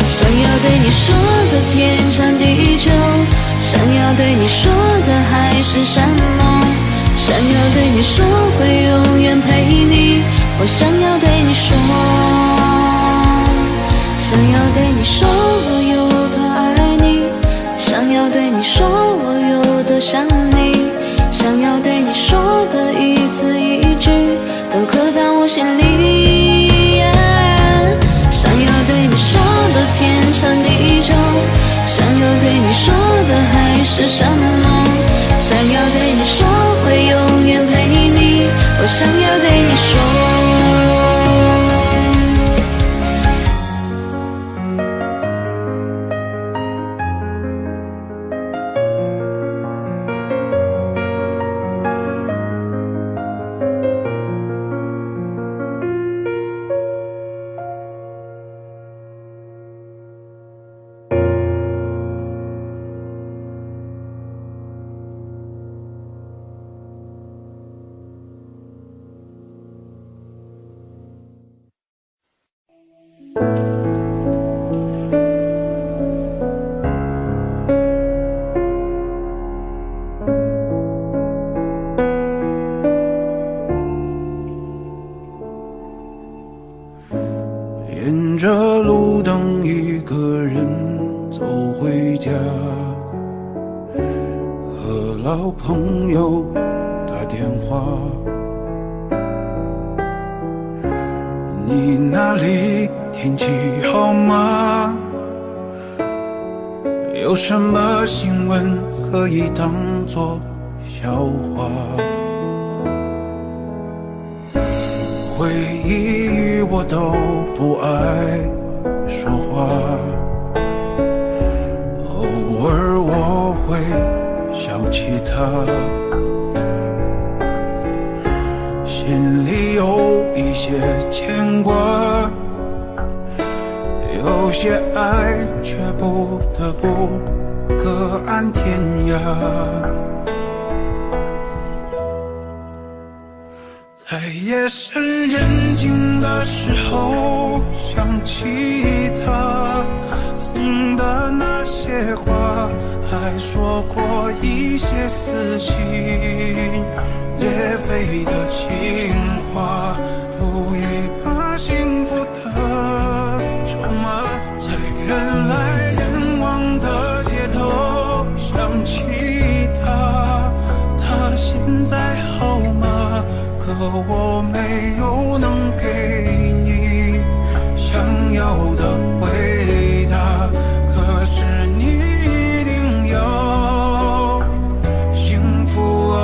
想要对你说的天长地久，想要对你说的海誓山盟，想要对你说会永远陪你，我想要对你说，想要对你说我有多爱你，想要对你说我有多想你，想要对你说的一字一句都刻在我心里，想要对你说的天长地久，想要对你说的海誓山盟，想要对你说会永远陪你，我想沿着路灯一个人走回家，和老朋友打电话。你那里天气好吗？有什么新闻可以当作笑话？回忆我都不爱说话，偶尔我会想起他，心里有一些牵挂，有些爱却不得不各安天涯。在夜深人静的时候，想起他送的那些话，还说过一些撕心裂肺的情话，赌一把幸福的筹码。在人来人往的街头，想起他，他现在好吗？可我没有能给你想要的回答，可是你一定要幸福啊。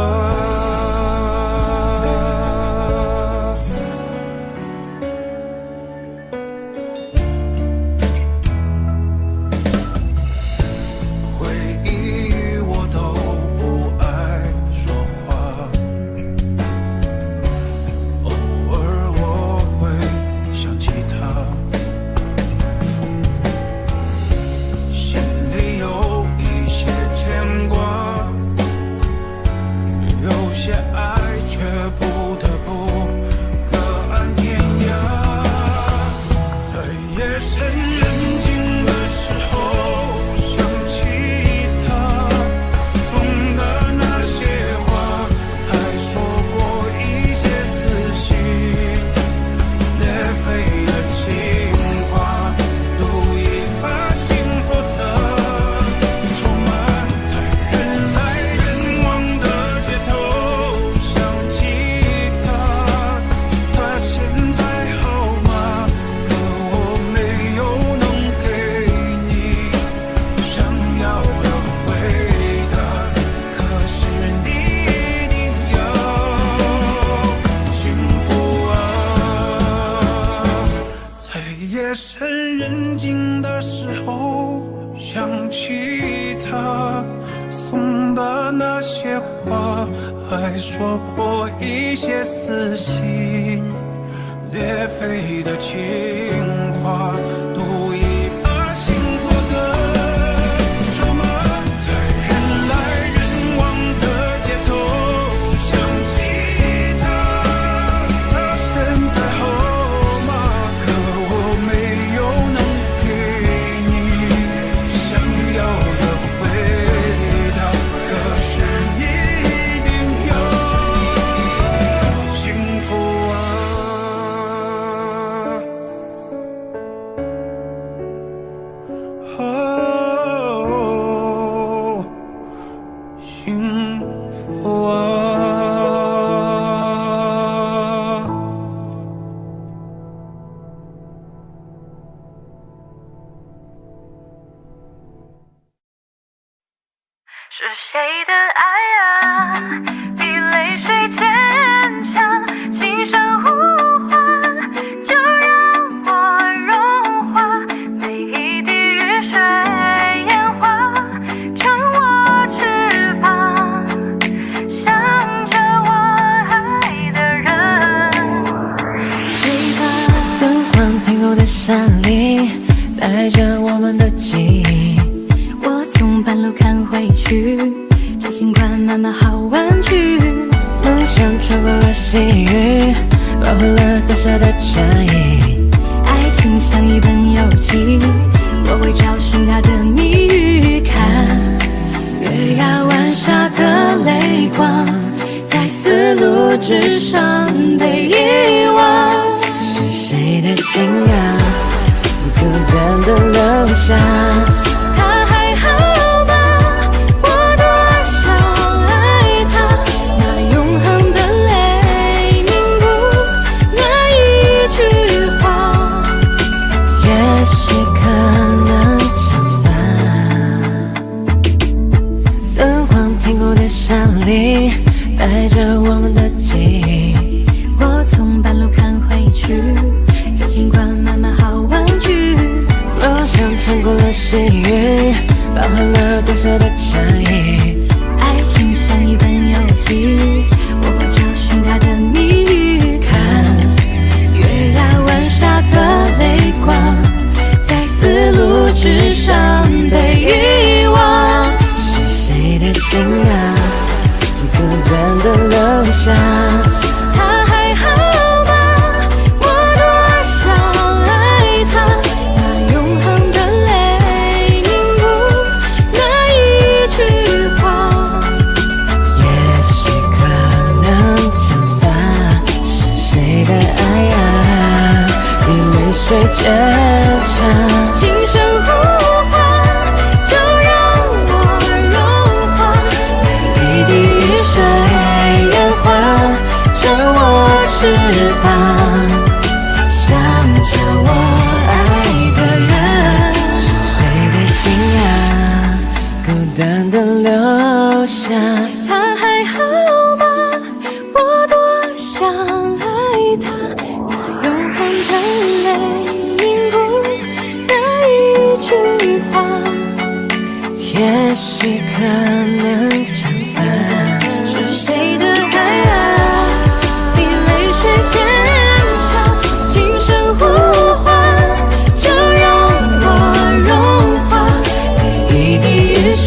回忆我都不爱说话，想起他，心里有一些牵挂，有些爱却不得不各安天涯。在夜深人静的时候，想起他送的那些话，还说过一些撕心裂肺的情话，赌一把幸福的筹码。在人来人往的街头，想起他，他现在好吗？可我没有能给你想要的回答，可是你一定要幸福啊。在夜深人静的时候，想起他送的那些话，还说过一些撕心裂肺的情话，赌一把幸福的筹码。在人来人往的街头，想起他，他现在好吗？可我没有能给你想要的回答，可是你一定要幸福啊。哦，幸福啊。是谁的爱啊，比泪水坚强，轻声呼唤，就让我融化，每一滴雨水烟花，成我翅膀，向着我爱的人追吧。灯光停后的山里，带着我们的记忆，我从半路看回去，这新款慢慢好玩具，梦想穿过了细雨，保护了当下的战役。爱情像一本游记，我会找寻它的谜语。看月牙湾下的泪光，在丝路之上被遗忘。是谁的信仰？断的留下。他还好吗？我多想爱他，那永恒的泪凝固那一句话，也许可能惩罚。灯光停过的山林，带着我们的记忆。我从半路看回去，就尽管慢慢好玩具。梦想穿过了幸运，包含了多少的战役。爱情像一本游记，我会找寻它的谜语。看月牙湾下的泪光，在丝路之上被遗忘。是谁的心啊，孤单的留下。他还好吗？我多想爱他，那永恒的泪凝固那一句话，也许可能惩罚。是谁的爱啊，比泪水坚强。今生呼唤，就让我融化，一滴雨水圆滑着我翅膀，想着我爱的人。是谁的心啊，孤单的留下。他还好吗？我多想爱他，那永恒的泪凝固那一句话，也许可能惩罚。是谁的爱啊，比泪水坚强。今生呼唤，就让我融化，一滴雨水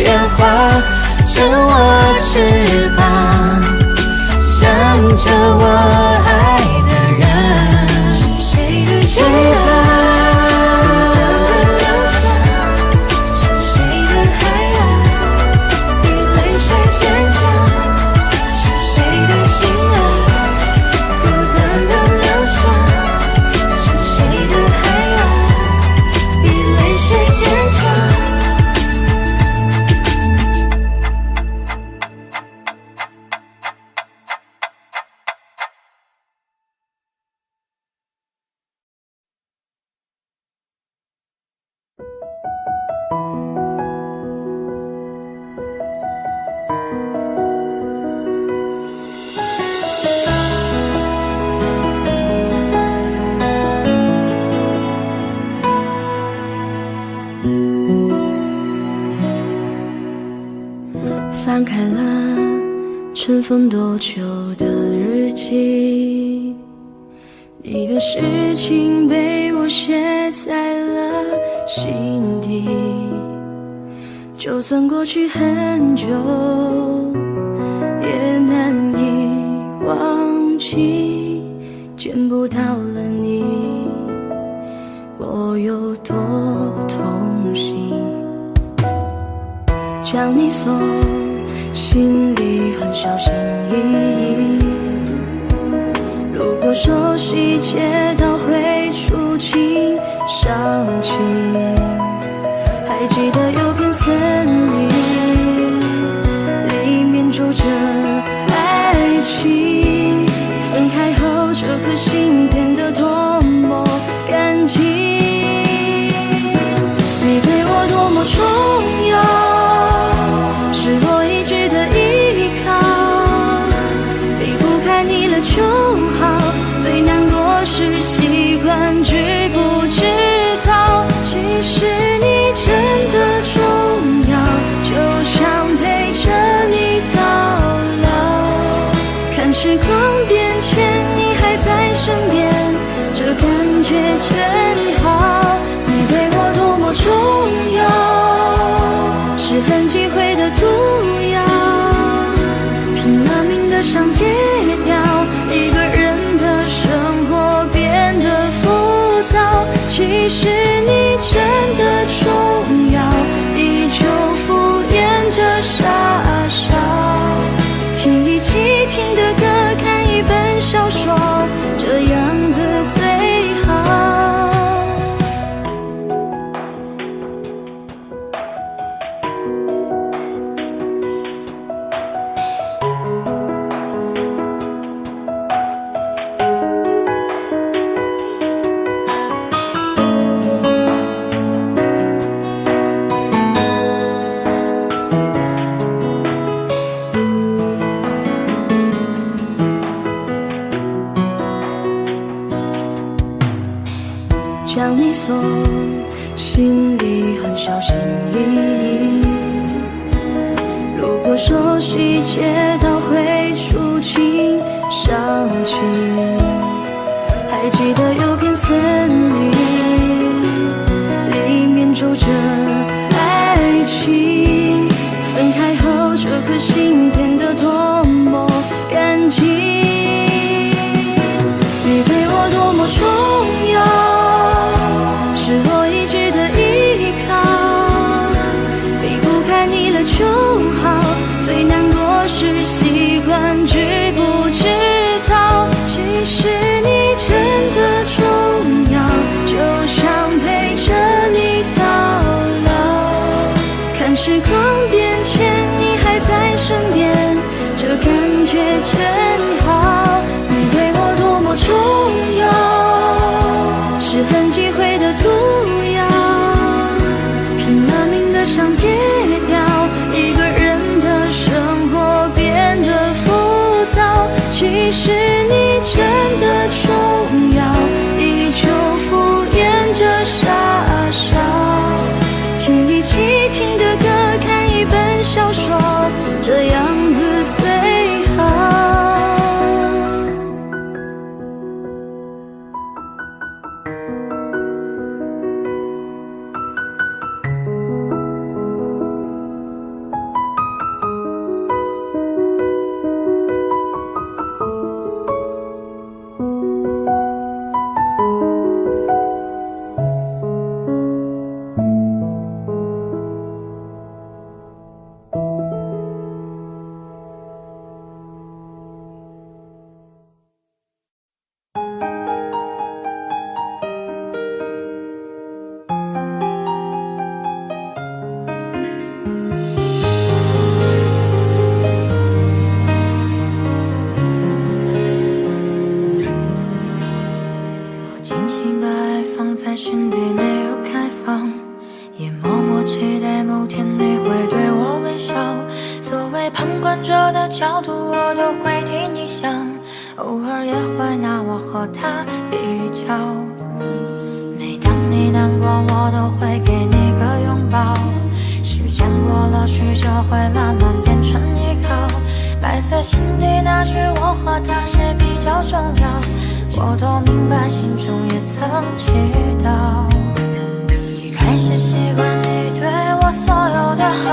圆滑着我翅膀，想着我爱的人。是谁的心啊，留下。是谁的爱啊，比泪水坚强。是谁的心啊，孤单的留下。是谁的爱啊，比泪水坚强。翻开了尘封多久的日记，你的事情被我写在了心底。就算过去很久，也难以忘记。见不到了你，我有多痛心。将你锁心里很小心翼翼，如果说细节都会触景伤情，还记得有片森林，里面住着爱情，分开后这颗心变得多么干净。你对我多么重要，是我一直的依靠，离不开你了就好。最难过是习惯知不知道，其实你真的重要，就想陪着你到老。看时光变迁，你还在身边，这感觉真好。你对我多么重要，是很忌讳的毒药，拼了命的想戒掉，一个人的生活变得浮躁。其实你真的重要，依旧敷衍着傻笑，听一起听的歌，看一本小说，这样子最好。将你锁，心里很小心翼翼。如果说细节都会触景伤情，还记得有片森林，里面住着爱情。分开后，这颗心变得多么干净。你对我多么重要，是我一直的依靠。离不开你了就好，最难过是习惯知不知道。其实你真的重要，就想陪着你到老。看时光变迁，你还在身边，这感觉真好。你对我多么重要，是很忌讳的毒药，拼了命的想戒掉，一个人的生活变得浮躁。其实你真的重要，依旧敷衍着傻笑，听一起听的歌，看一本小说，这样子最好。心底没有开放，也默默期待某天你会对我微笑。作为旁观者的角度，我都会替你想，偶尔也会拿我和他比较。每当你难过，我都会给你个拥抱。时间过了许久，会慢慢变成依靠。埋在心底那句我和他谁比较重要，我都明白，心中也曾祈祷。一开始习惯你对我所有的好，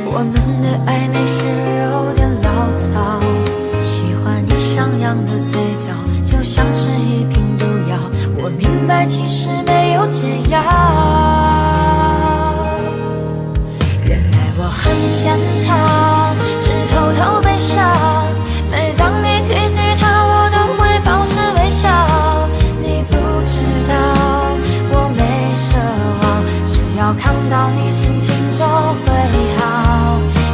我们的暧昧是有点潦草。喜欢你上扬的嘴角，就像是一瓶毒药。我明白，其实没有解药。原来我很坚强，只偷偷悲伤。每当你提起他，我都会保持微笑。你不知道我没奢望，只要看到你心情就会好。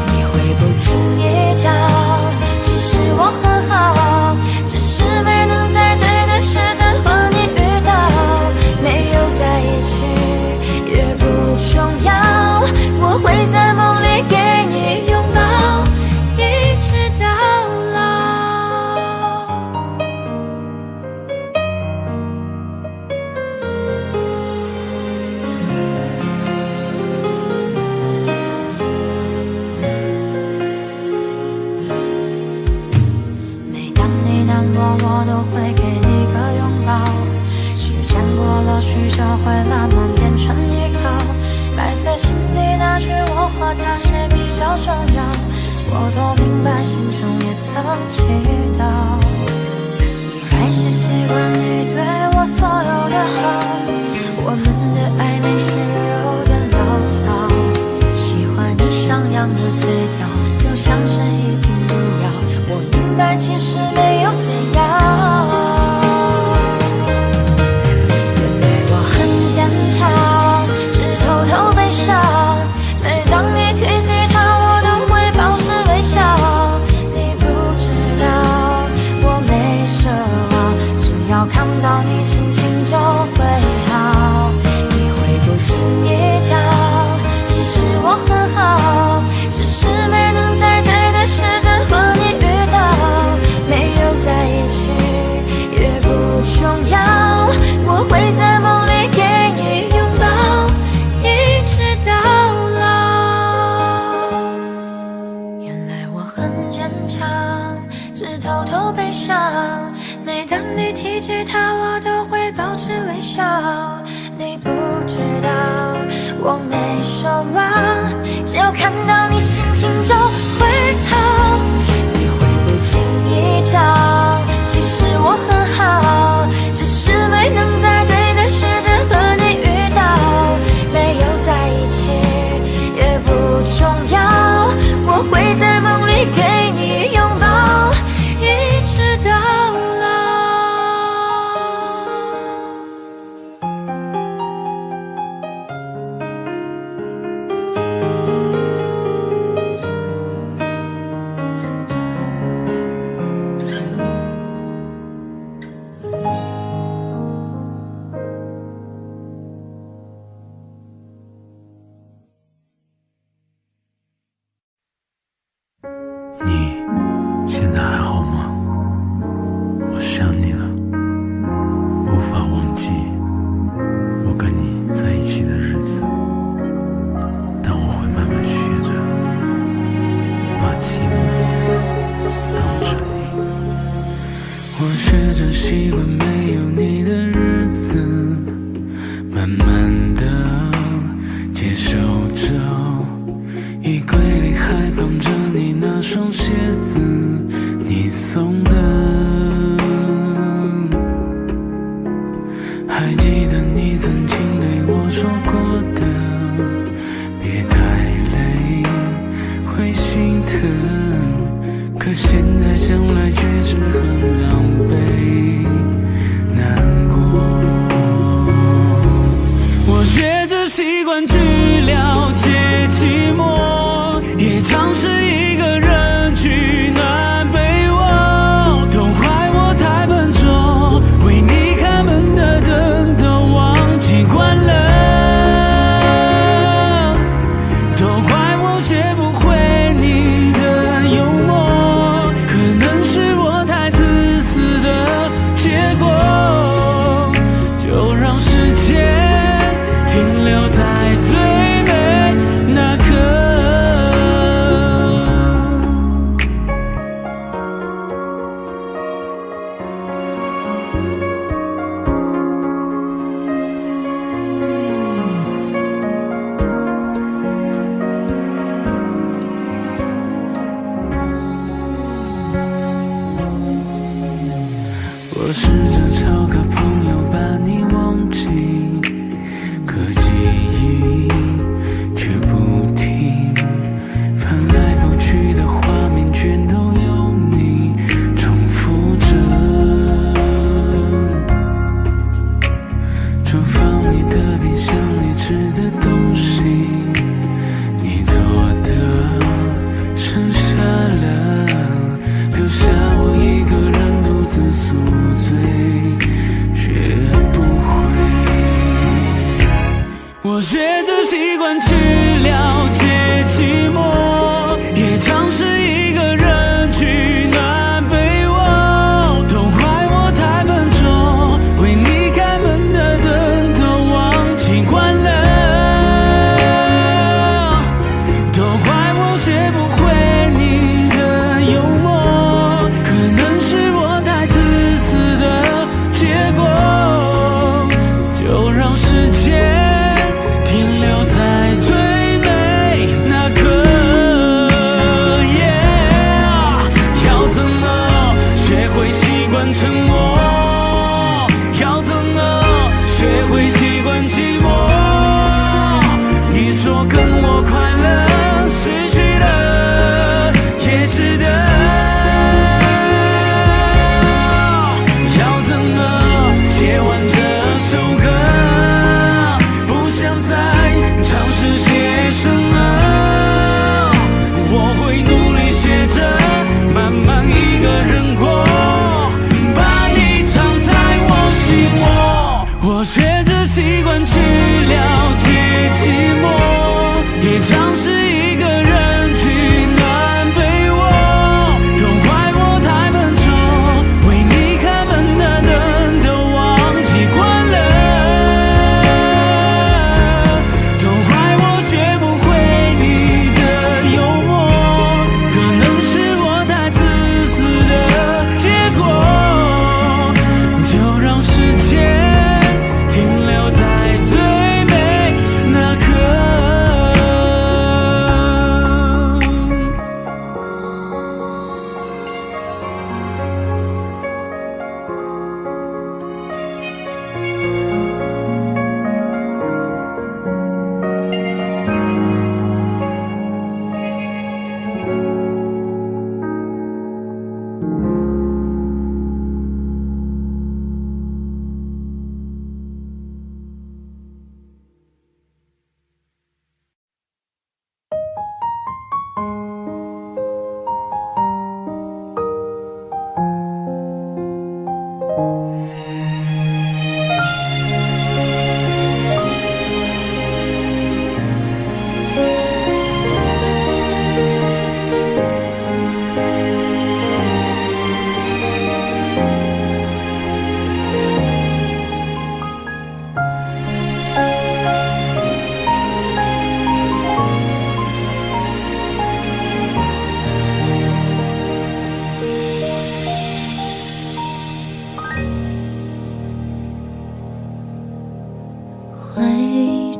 你会不经意讲，其实我很好，只是没能在对的时间和你遇到。没有在一起也不重要，我会在梦里给你拥抱，一直到我都会给你个拥抱。时间过了许久，会慢慢变成依靠。埋在心底那句我和他谁比较重要，我都明白，心中也曾祈祷。一开始习惯你对我所有的好，我们的暧昧是有点潦草。喜欢你上扬的嘴角，就像是一瓶毒药。我明白，其实没有解药。原来我很坚强，只偷偷悲伤。每当你提起他，我都会保持微笑。你不知道我没奢望，只要看到你心情就会好。你会不经意讲，其实我很好，只是没能在对的时间和你遇到。没有在一起也不重要，我会在梦里起他我都会保持微笑。你不知道我没说谎，只要看到你心情就会好。你会不经意讲，其实我很好，只是没能在对的时间和你遇到。没有在一起也不重要，我会在梦里给你拥抱，一直到老。你现在还好吗？我想你了，无法忘记我跟你在一起的日子，但我会慢慢学着把寂寞当着你。我学着习惯没有你的日子，慢慢的接受着衣柜里还放着你那双鞋子，你送的。还记得你曾经对我说过的，别太累会心疼，可现在想来却是很狼狈难过。我学着习惯去了解寂寞，也尝试一个人去南北望，都怪我太笨拙，为你开门的灯都忘记关了，都怪我学不会你的幽默，可能是我太自私的结果，就让时间停留在最美那刻。我试着找个朋友把你忘记，可记忆却不停，翻来覆去的画面全都有你重复着。厨房里的冰箱里吃的东西，你做的剩下了，留下我一个人独自宿醉，学不会。我学着习惯去了解寂寞，也尝试一个人去南北望，都怪我太笨拙，为你开门的灯都忘记关了，都怪我学不会你的幽默，可能是我太自私的结果，就让时间停留在最美那刻。要怎么学会习惯沉默？要怎么学会习惯寂寞？你说跟我快乐，失去了也值得。要怎么写完这首歌？不想再尝试些什么，我会努力学着慢慢一个人过，把你藏在我心窝。我学着习惯去了解寂寞，也尝试一个人去南北望，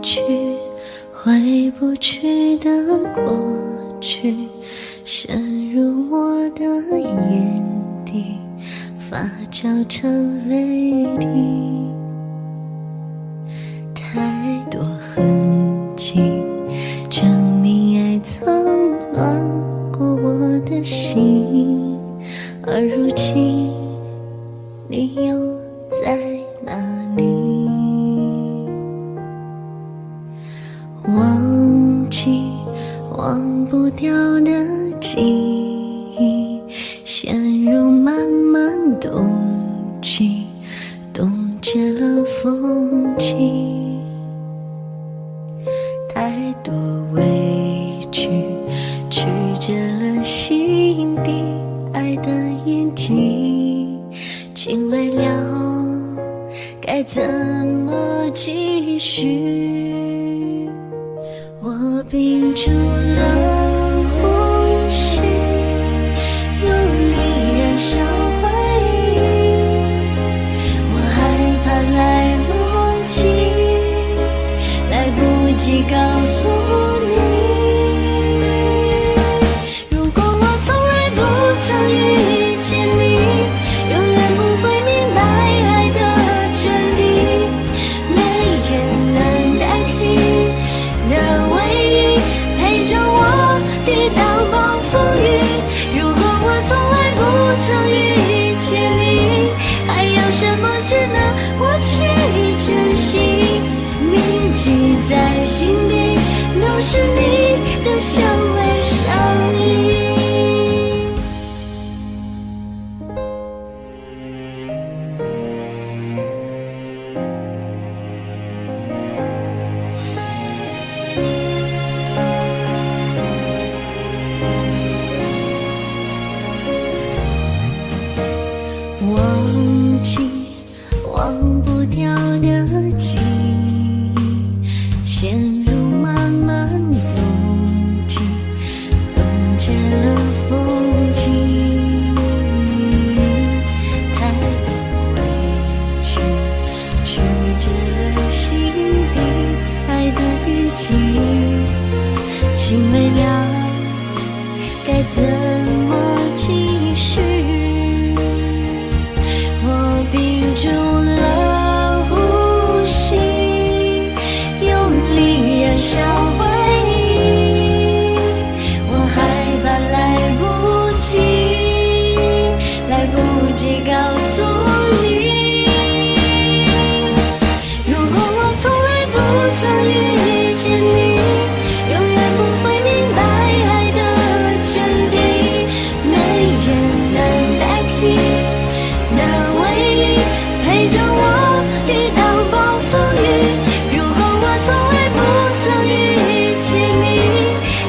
去，回不去的过去，渗入我的眼底，发酵成泪滴。太多痕迹证明爱曾暖过我的心，而如今你又在哪里？忘记忘不掉的记忆，陷入漫漫冬季，冻结了风景。太多委屈曲折了心底，爱的眼睛，请未了该怎么继续？我屏住了呼吸，用力燃烧回忆，我害怕来不及，来不及告诉你。如果我从来不曾遇见你，永远不会明白爱的真谛，没人能代替的唯一，陪着我抵挡暴风雨。如果我从来不曾遇见你，还有什么值得我去珍惜？铭记在心底，都是你的相偎相依。忘记忘不掉的记忆，陷入漫漫冬季，冻结了风景。太多委屈曲折了心底，爱的眼睛，请未了该怎么继续？我屏住了呼吸，用力燃烧回忆，我害怕来不及，来不及告诉你。如果我从来不曾遇见你，永远不会明白爱的真谛，没人能代替的唯一，陪着我抵挡暴风雨。如果我从来不曾遇见你，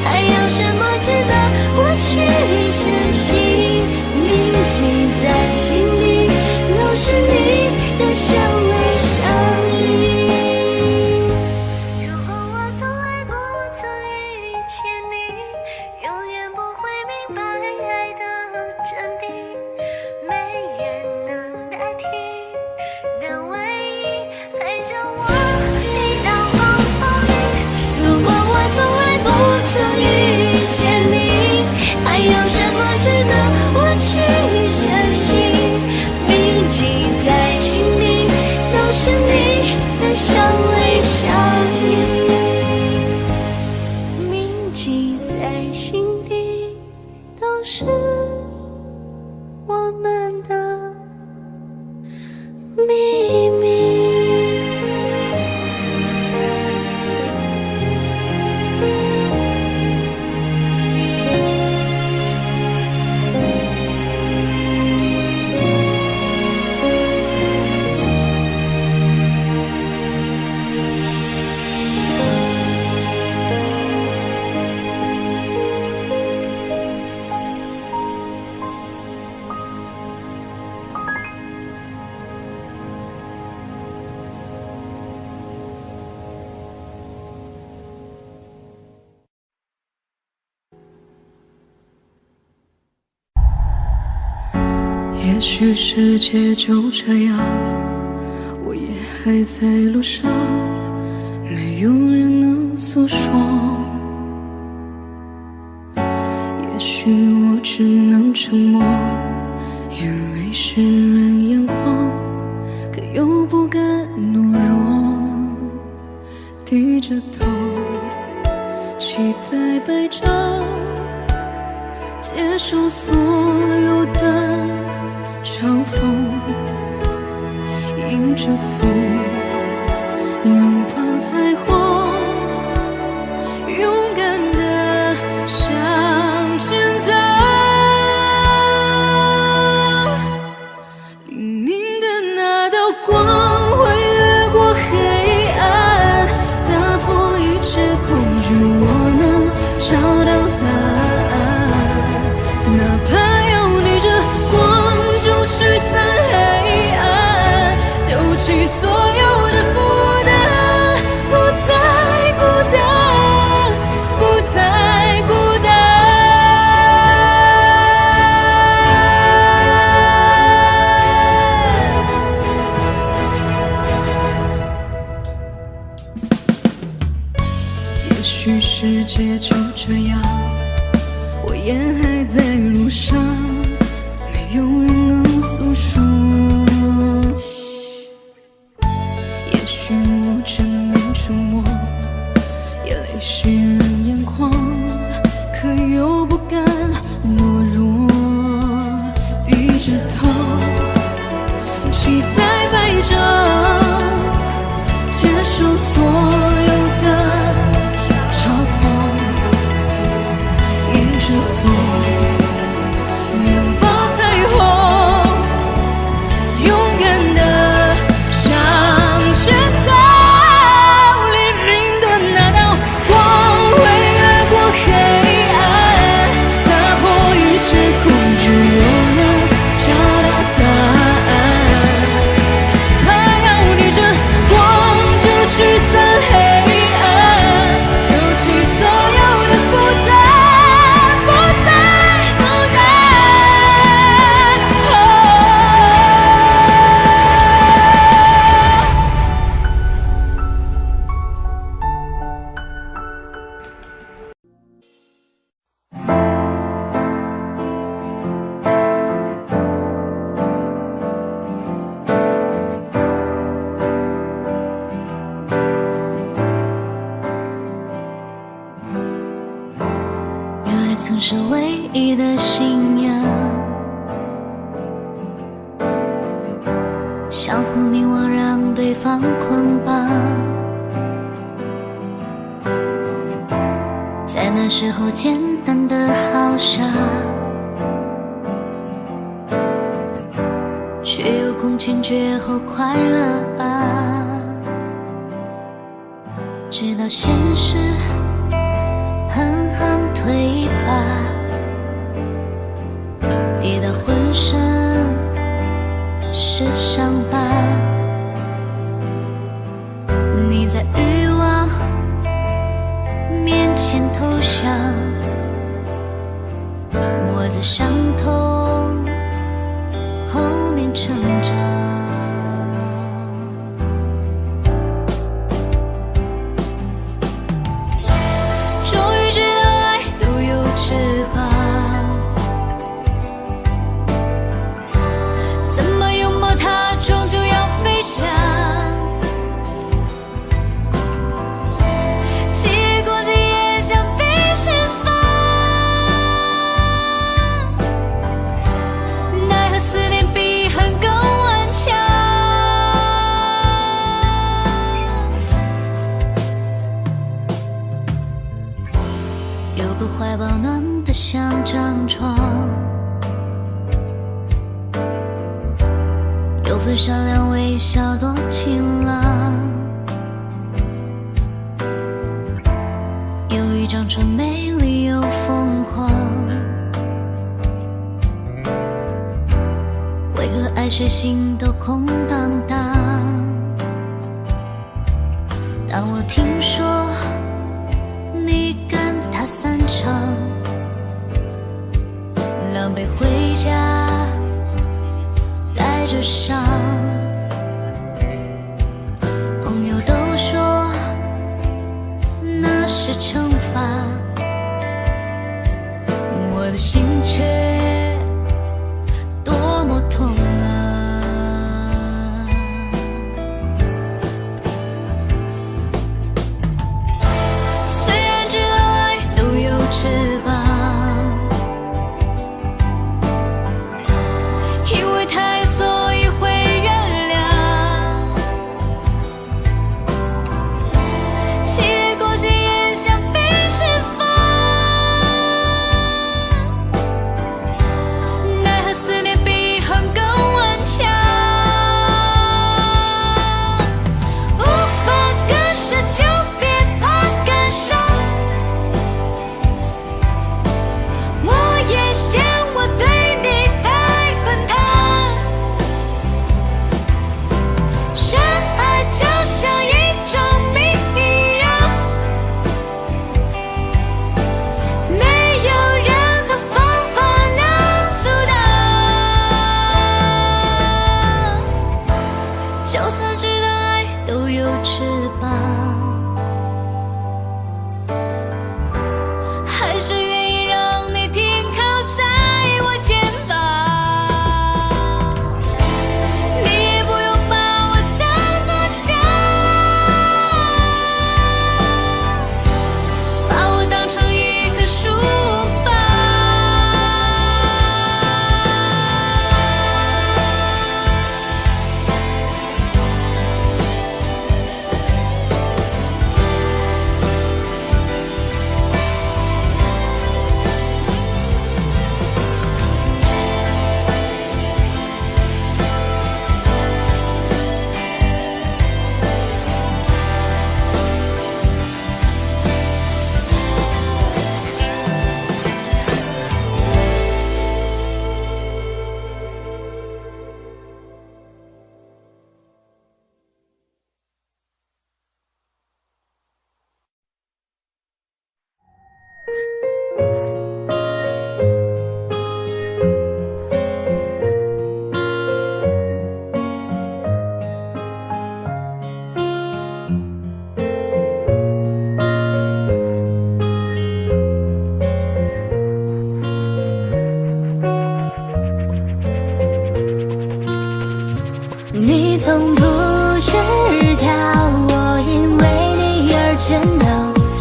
还有什么值得我去珍惜？铭记在心里，都是你的相偎相依。如果我从来不曾遇见你，永远不会明白爱的真谛，没人能代替的唯一，陪着我抵挡暴风雨。如果我从来不曾遇见你，还有什么值得我去珍惜？铭记在心底，都是你的相偎相依。铭记在心底，都是我们的秘密。也许世界就这样，我也还在路上，没有人能诉说。也许我只能沉默，眼泪湿润眼眶，可又不敢懦弱，低着头，期待白昼，接受所有的嘲讽，迎着风，拥抱彩虹，勇敢地向前走。黎明的那道光会越过黑暗，打破一切恐惧，我能找到答案。哪怕要逆着光就驱散黑暗，丢弃所有的负担，不再孤单，不再孤单。也许世界就这样，我也还在路上，没有人能诉说。也许我只能沉默，眼泪湿润眼眶，可又不敢懦弱，低着头，期待白昼，接受所有的嘲讽，迎着风，拥抱彩虹，勇敢地向前走。黎明的那道光会越过黑暗，打破一切恐惧，我能找到答案。怕要逆着光就驱散黑暗，丢弃所有的负担，不再孤单。原来曾是唯一的信仰，相互凝望，让对方捆绑。在那时候简单的好傻，却有空前绝后快乐啊！直到现实狠狠推拔，跌到浑身是伤疤。你在欲望面前投降，我在伤痛后面成长。终于知道爱都有翅膀，怎么拥抱它，终究要飞翔。记忆攻击也想被释放，奈何思念比恨更顽强。有个怀抱暖得像张床，有份善良微笑多晴朗，有一张唇美丽又疯狂。为何爱谁心都空荡荡？当我听说你跟他散场，狼狈回家带着伤。朋友都说惩罚，我的心却多么痛啊！虽然知道爱都有翅膀，因为太所以会原谅，结果竟然像被释放，奈何思念比恨更顽强，无法割舍就别怕感伤，我也嫌我对你太笨拙，深爱就像一种谜一样，没有任何方法能阻挡。就算知道爱都有翅膀，还是愿意让你停靠在我肩膀，你也不用把我当作家，把我当成一棵树吧。你从不知道，我因为你而颤抖，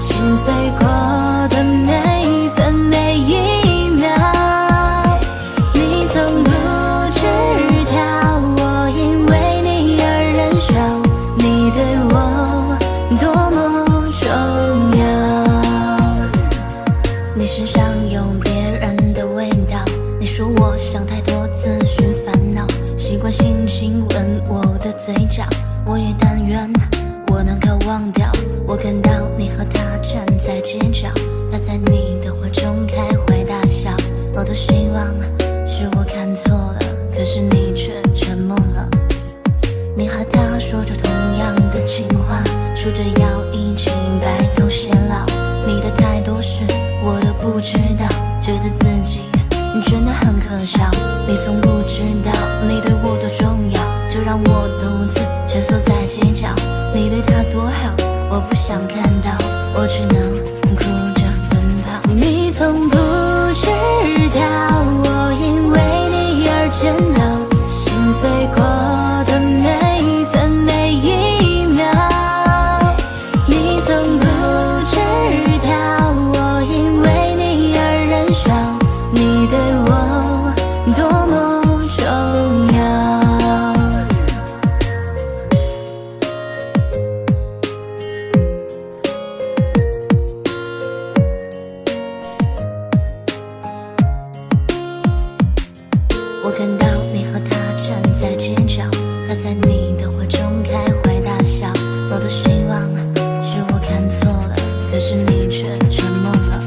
心碎过的每一分每一秒。你从不知道，我因为你而忍受，你对我多么重要。你身上有别人的味道，你说我想太多，自寻烦恼，习惯性亲吻我的嘴角，我也但愿我能够忘掉。我看到你和他站在街角，他在你的怀中开怀大笑。我多希望是我看错了，可是你却沉默了。你和他说着同样的情话，说着要一起白头偕老。你的太多事我都不知道，觉得自己真的很可笑。你从不知道你对我多重要，就让我独自蜷缩在街角。你对他多好，我不想看到，我只能哭着奔跑。你从不知道，我因为你而颤抖，心碎过的每一分每一秒。你从不知道，我因为你而忍受，你对我多么重要。我看到你和他站在街角，他在你的怀中开怀大笑。我多希望是我看错了，可是你却沉默了。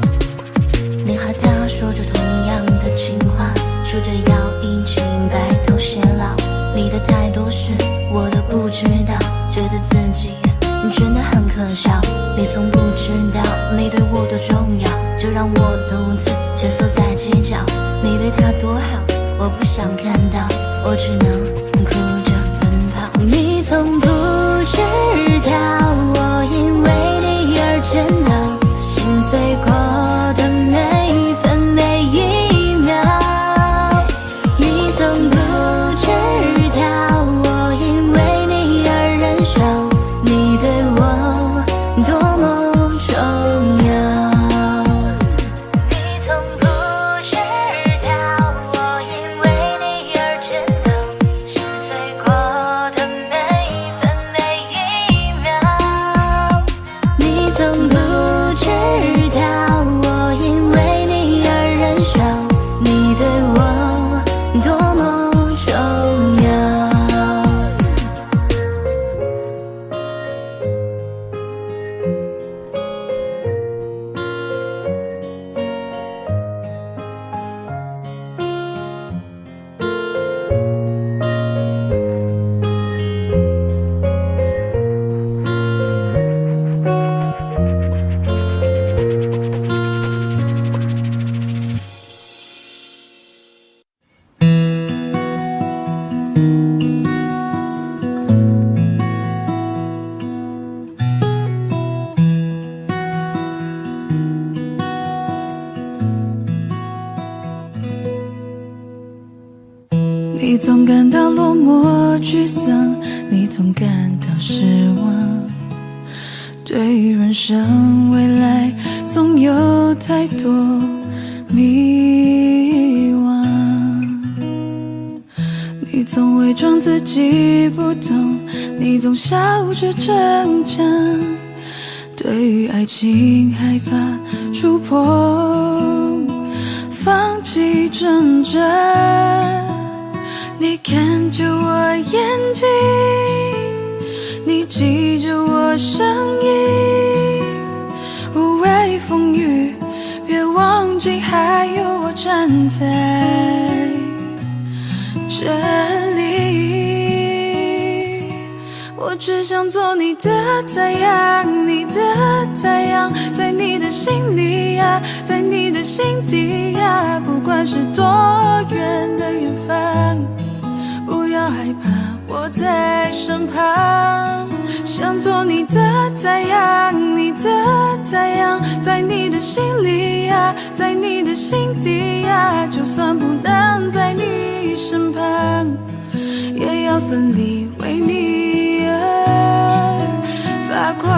你和他说着同样的情话，说着要一起白头偕老。你的太多事我都不知道，觉得自己真的很可笑。你从不知道你对我多重要，就让我独自蜷缩在街角。你对他多好，我不想看到，我只能哭着奔跑。你从不知道，我因为你而颤抖，沮丧，你总感到失望。对于人生未来，总有太多迷惘。你总伪装自己不懂，你总笑着逞强。对于爱情害怕触碰，放弃挣扎。你看着我眼睛，你记着我声音，无畏风雨，别忘记还有我站在这里。我只想做你的太阳，你的太阳，在你的心里呀，在你的心底呀，不管是多远的远方，不要害怕，我在身旁。想做你的太阳，你的太阳，在你的心里呀，在你的心底呀，就算不能在你身旁，也要奋力为你而发光。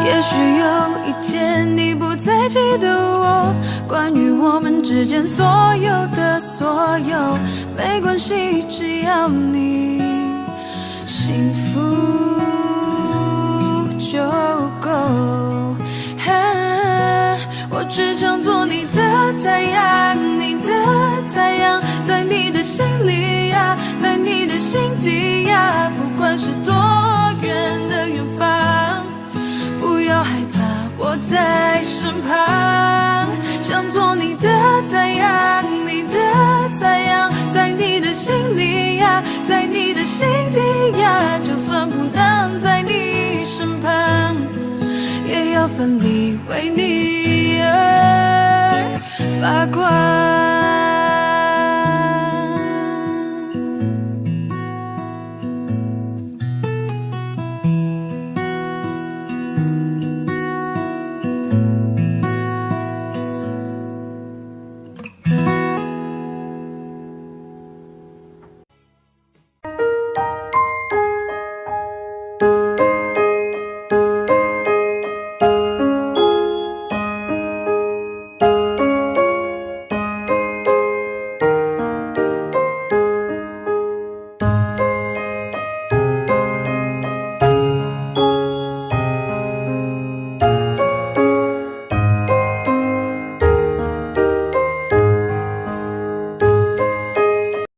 也许有一天你不再记得我，关于我们之间所有的所有，没关系，只要你幸福就够。我只想做你的太阳，你的太阳，在你的心里呀，在你的心底呀，不管是多远的远方，不要害怕，我在身旁。想做你的太阳，你的太阳，在你的心里呀，在你的心底呀，就算不能在你身旁，也要奋力为你而发光。